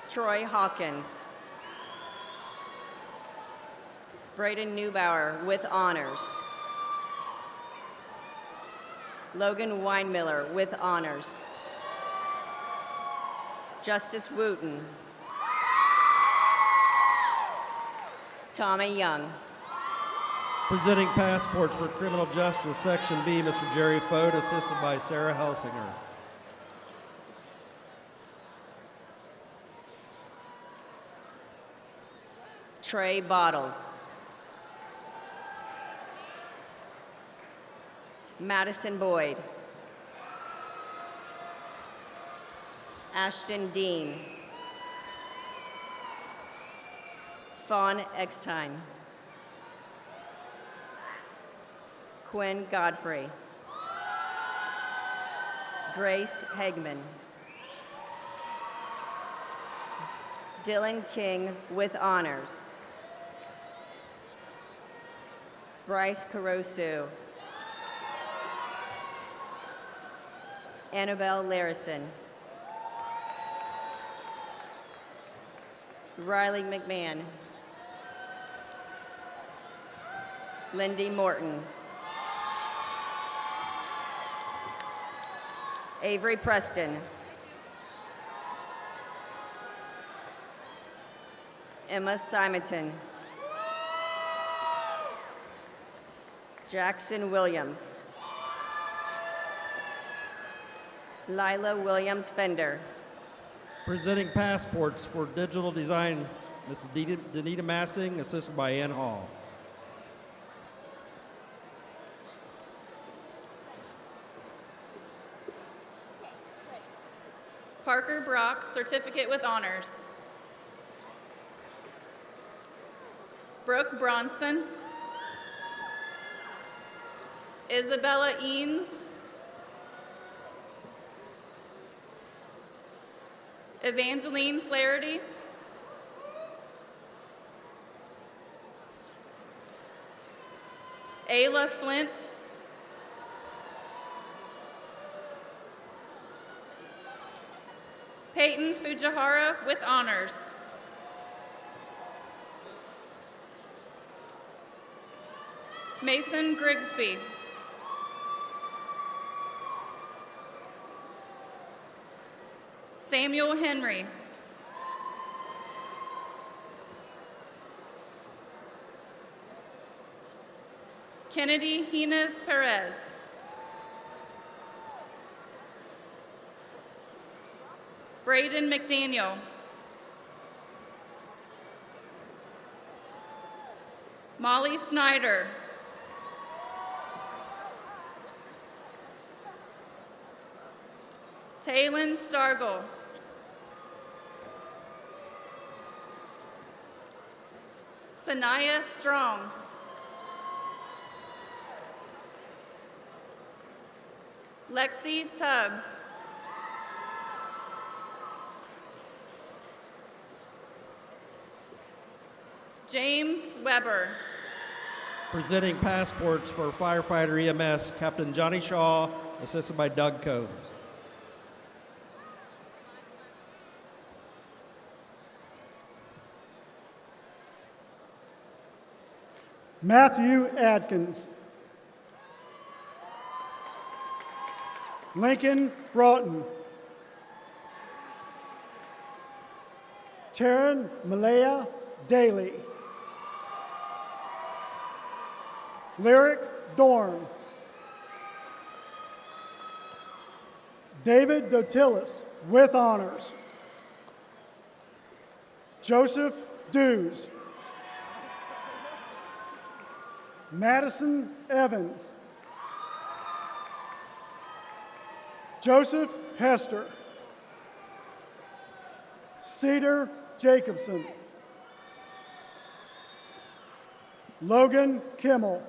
Troy Hawkins. Braden Neubauer with honors. Logan Weinmiller with honors. Justice Wooten. Tommy Young. Presenting passports for criminal justice, Section B, Mr. Jerry Fote, assisted by Sarah Helsinger. Trey Bottles. Madison Boyd. Ashton Dean. Fawn Eckstein. Quinn Godfrey. Grace Hegman. Dylan King with honors. Bryce Carosu. Annabelle Larison. Riley McMahon. Lindy Morton. Avery Preston. Emma Simonton. Jackson Williams. Lila Williams Fender. Presenting passports for digital design, Mrs. Danita Massing, assisted by Ann Hall. Parker Brock, certificate with honors. Brooke Bronson. Isabella Eanes. Evangeline Flaherty. Ayla Flint. Peyton Fujihara with honors. Mason Grigsby. Samuel Henry. Kennedy Hines Perez. Braden McDaniel. Molly Snyder. Taylin Stargle. Sanaya Strong. Lexi Tubbs. James Weber. Presenting passports for firefighter EMS, Captain Johnny Shaw, assisted by Doug Combs. Matthew Adkins. Lincoln Broughton. Taryn Malaya Daly. Lyric Dorn. David Dotilis with honors. Joseph Dews. Madison Evans. Joseph Hester. Cedar Jacobson. Logan Kimmel.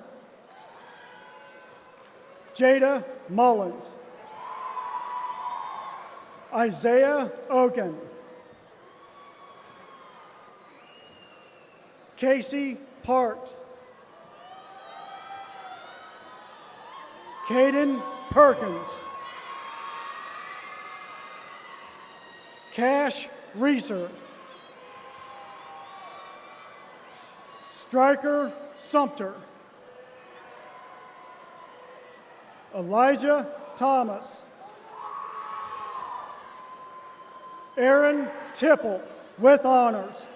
Jada Mullins. Isaiah Oken. Casey Parks. Caden Perkins. Cash Reeser. Stryker Sumter. Elijah Thomas. Aaron Tipple with honors.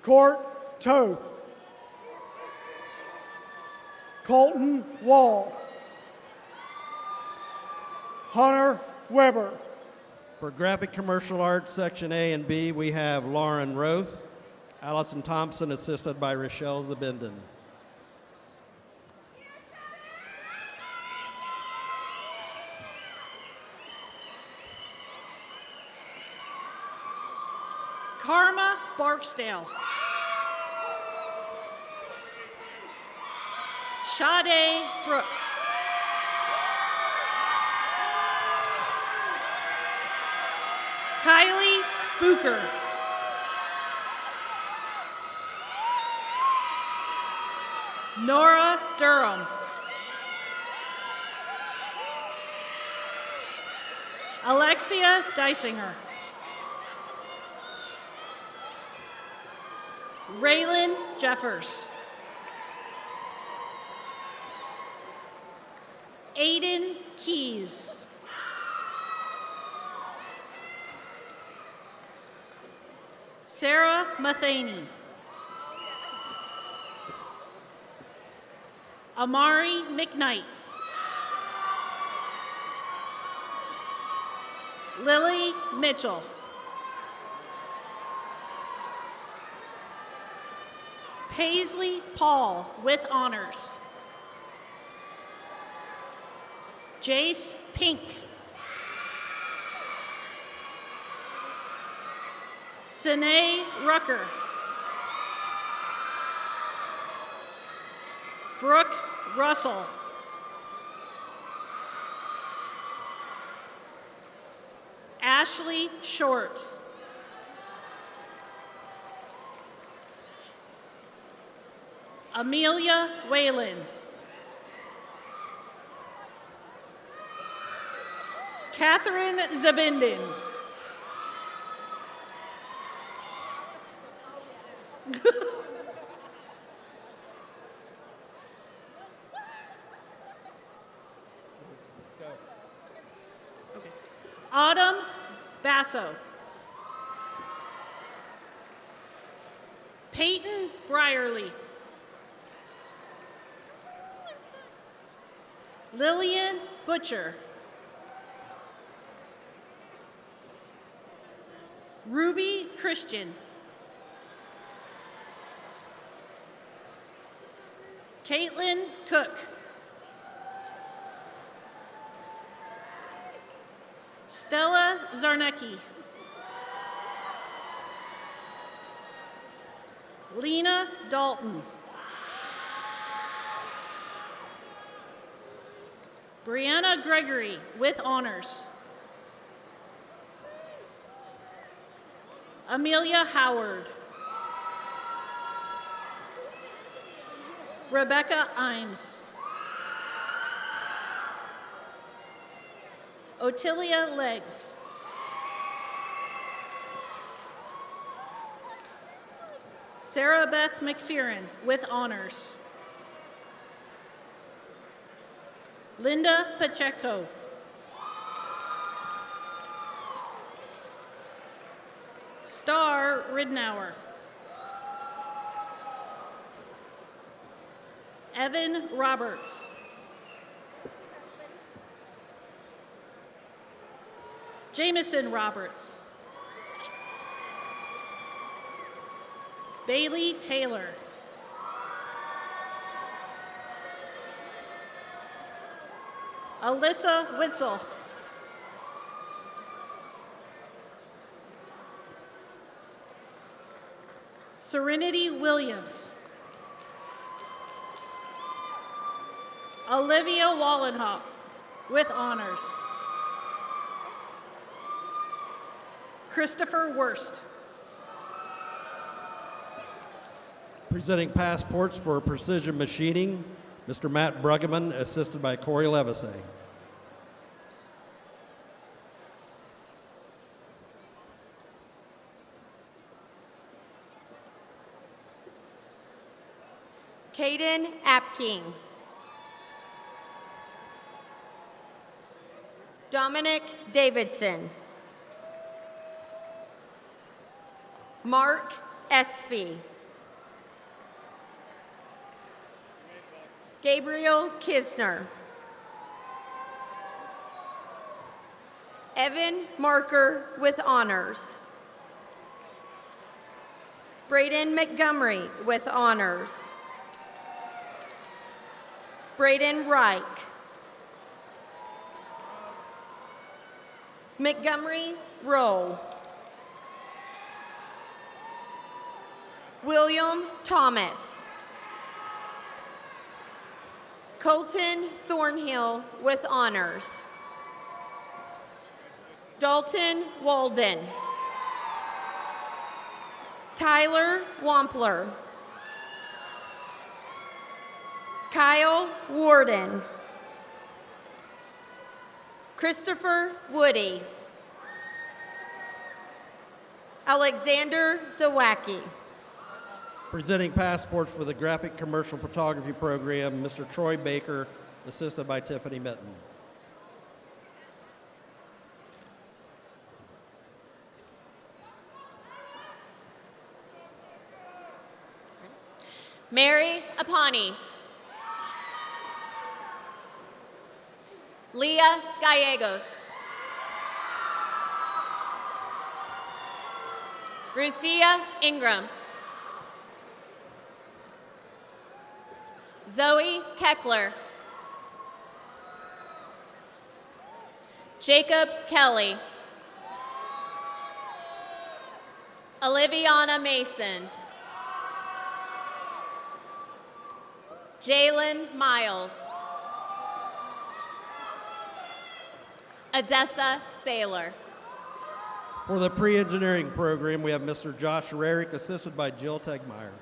Court Toth. Colton Wall. Hunter Weber. For graphic commercial arts, section A and B, we have Lauren Roth, Allison Thompson, assisted by Rochelle Zabinden. Karma Barksdale. Sade Brooks. Kylie Booker. Nora Durham. Alexia Dysinger. Raylan Jeffers. Aiden Keys. Sarah Matheny. Amari McKnight. Lily Mitchell. Paisley Paul with honors. Jace Pink. Sine Rucker. Brooke Russell. Ashley Short. Amelia Whalen. Catherine Zabinden. Autumn Basso. Peyton Brierly. Lillian Butcher. Ruby Christian. Caitlin Cook. Stella Zarnecki. Lena Dalton. Brianna Gregory with honors. Amelia Howard. Rebecca Imes. Otilia Leggs. Sarah Beth McPheron with honors. Linda Pacheco. Star Ridnour. Evan Roberts. Jameson Roberts. Bailey Taylor. Alyssa Witzel. Serenity Williams. Olivia Wallenhop with honors. Christopher Wurst. Presenting passports for precision machining, Mr. Matt Bruggeman, assisted by Corey Levisay. Caden Apking. Dominic Davidson. Mark Espy. Gabriel Kisner. Evan Marker with honors. Braden Montgomery with honors. Braden Reich. Montgomery Rowe. William Thomas. Colton Thornhill with honors. Dalton Walden. Tyler Wampler. Kyle Warden. Christopher Woody. Alexander Zawacki. Presenting passports for the graphic commercial photography program, Mr. Troy Baker, assisted by Tiffany Mitten. Mary Apani. Leah Gallegos. Rucia Ingram. Zoe Keckler. Jacob Kelly. Oliviana Mason. Jalen Miles. Odessa Saylor. For the pre-engineering program, we have Mr. Josh Rarick, assisted by Jill Tegmeyer.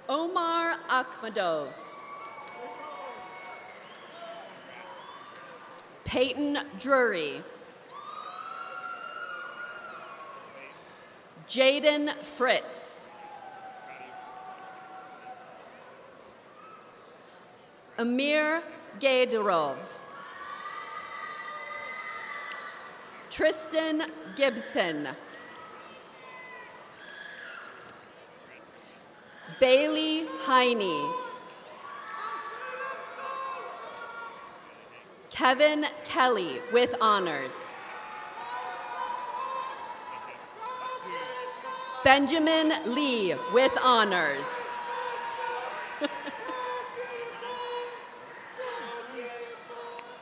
Omar Akhmadov. Peyton Drury. Jaden Fritz. Amir Gaydorov. Tristan Gibson. Bailey Heine. Kevin Kelly with honors. Benjamin Lee with honors.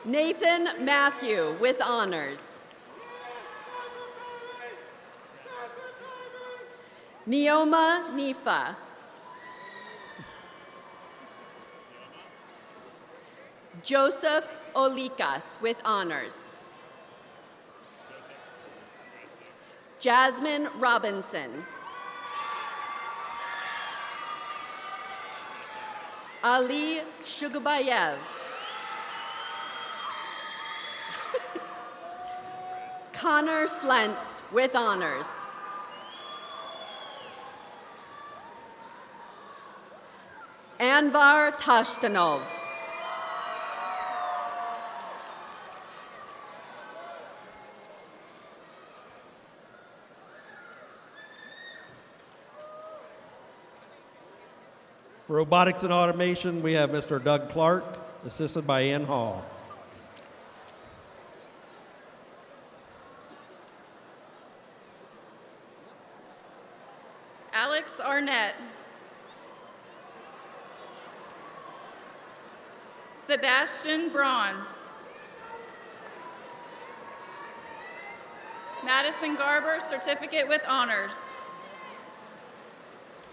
Nathan Matthew with honors. Neoma Nifa. Joseph Olikas with honors. Jasmine Robinson. Ali Shugabayev. Connor Slentz with honors. Anvar Tashtanov. For robotics and automation, we have Mr. Doug Clark, assisted by Ann Hall. Alex Arnett. Sebastian Braun. Madison Garber, certificate with honors.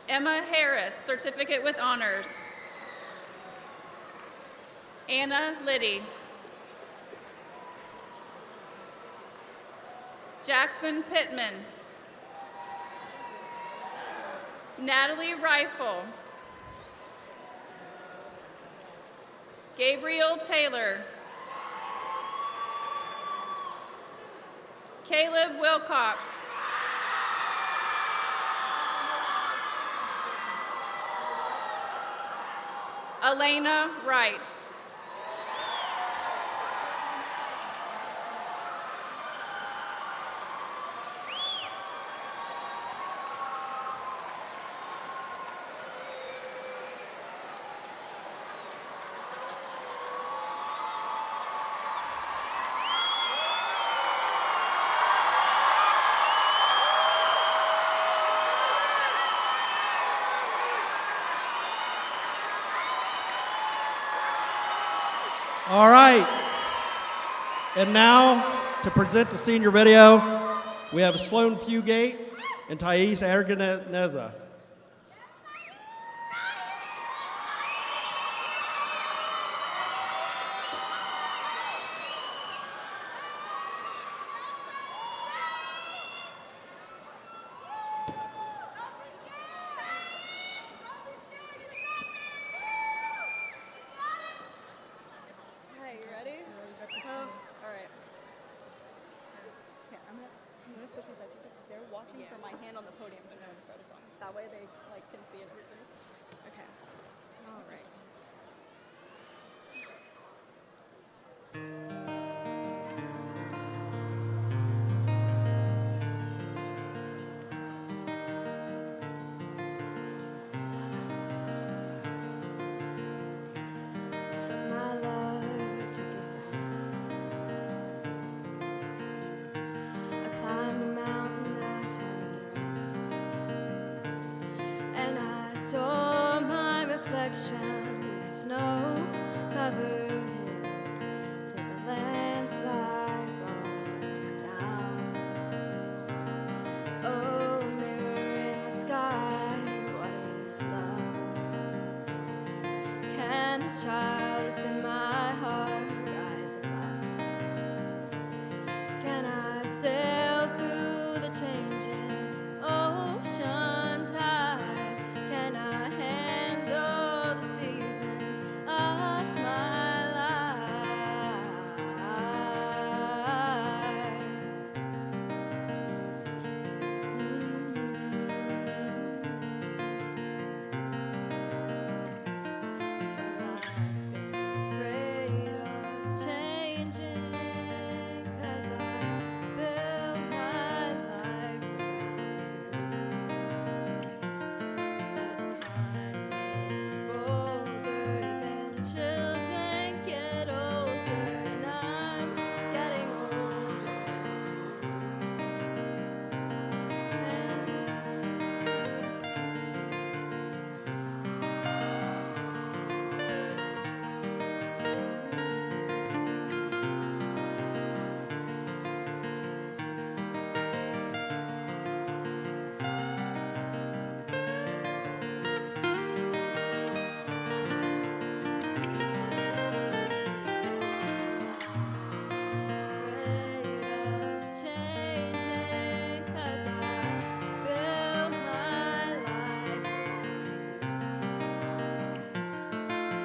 Emma Harris, certificate with honors. Anna Liddy. Jackson Pittman. Natalie Rifle. Gabriel Taylor. Caleb Wilcox. Elena Wright. All right. And now, to present the senior video, we have Sloan Fugate and Thais Arganeza. Okay, you ready? All right. Okay, I'm gonna switch my sides because they're watching for my hand on the podium to know when to start the song. That way they can see everything. Okay. All right. Took my love, I took it down. I climbed a mountain and I turned around, and I saw my reflection through the snow-covered hills till the landslide brought me down. Oh, mirror in the sky, what is love? Can the child within my heart rise above? Can I sail through the changing ocean tides? Can I handle the seasons of my life? Afraid of changing, 'cause I built my life around you. But time makes you bolder, even children get older, and I'm getting older too. Changing, 'cause I built my life around you.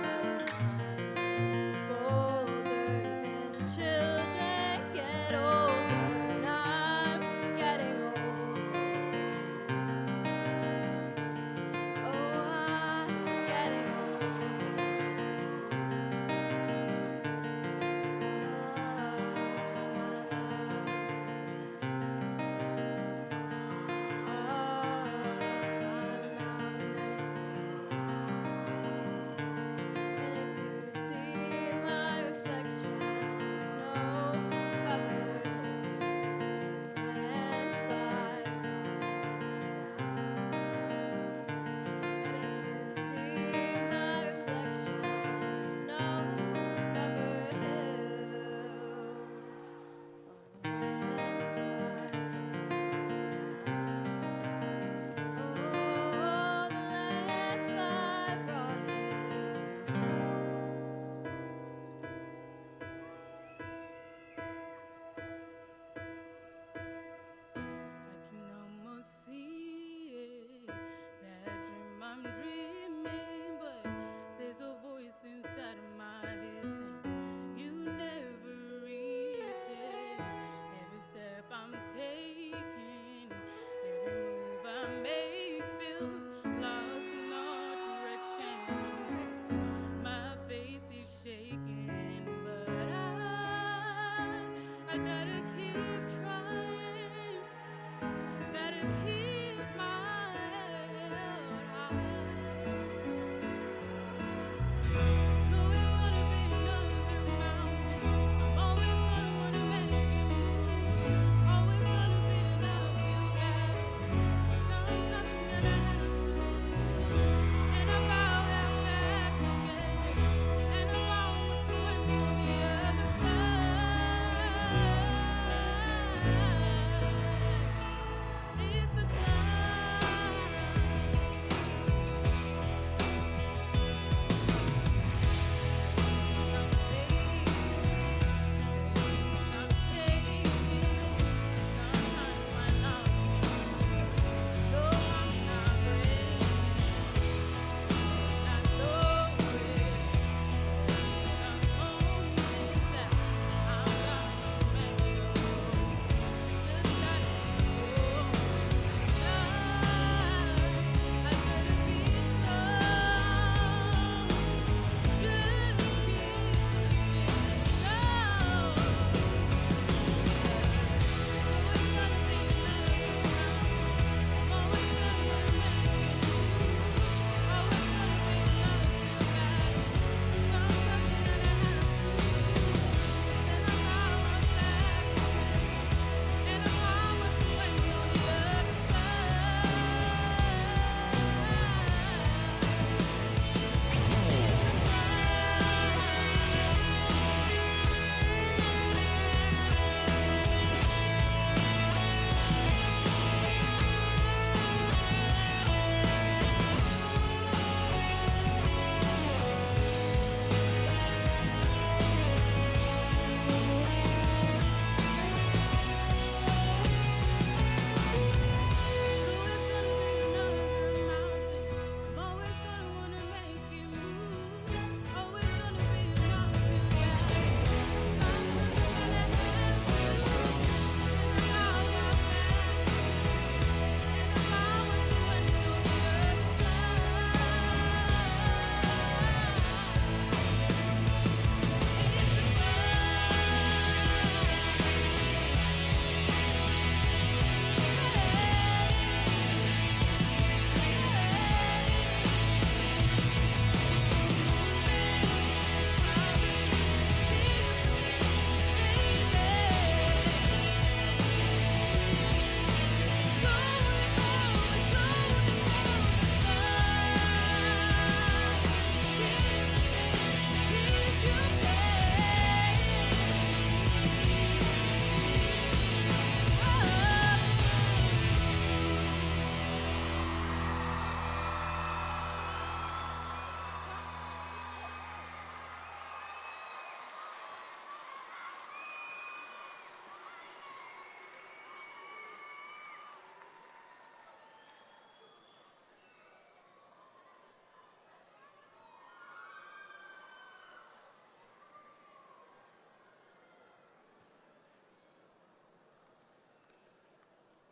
But time makes you bolder, even children get older, and I'm getting older too. Oh, I'm getting older too.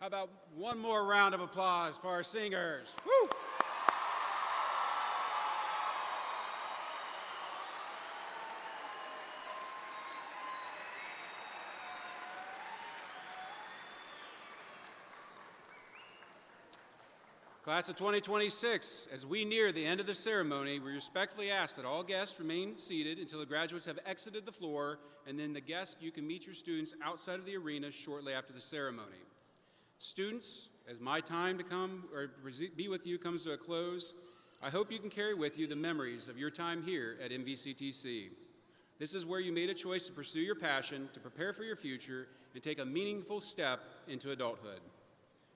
How about one more round of applause for our singers? Woo! Class of 2026, as we near the end of the ceremony, we respectfully ask that all guests remain seated until the graduates have exited the floor, and then the guests, you can meet your students outside of the arena shortly after the ceremony. Students, as my time to come or be with you comes to a close, I hope you can carry with you the memories of your time here at MVCTC. This is where you made a choice to pursue your passion, to prepare for your future, and take a meaningful step into adulthood.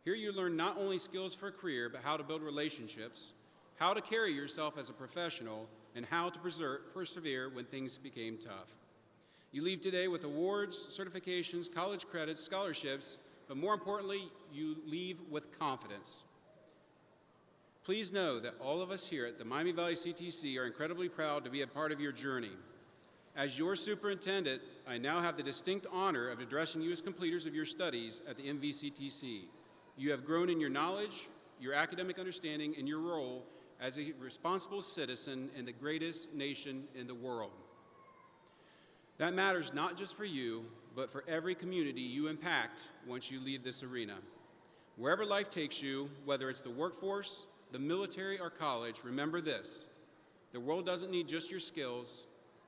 Here you learn not only skills for a career, but how to build relationships, how to carry yourself as a professional, and how to persevere when things became tough. You leave today with awards, certifications, college credits, scholarships, but more importantly, you leave with confidence. Please know that all of us here at the Miami Valley CTC are incredibly proud to be a part of your journey. As your superintendent, I now have the distinct honor of addressing you as completers of your studies at the MVCTC. You have grown in your knowledge, your academic understanding, and your role as a responsible citizen in the greatest nation in the world. That matters not just for you, but for every community you impact once you leave this arena. Wherever life takes you, whether it's the workforce, the military, or college, remember this: the world doesn't need just your skills,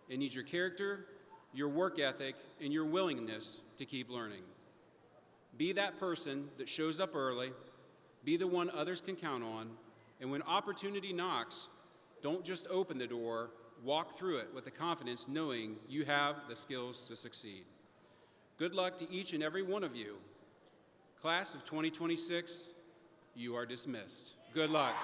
it needs your character, your work ethic, and your willingness to keep learning. Be that person that shows up early, be the one others can count on, and when opportunity knocks, don't just open the door, walk through it with the confidence knowing you have the skills to succeed. Good luck to each and every one of you. Class of 2026, you are dismissed. Good luck.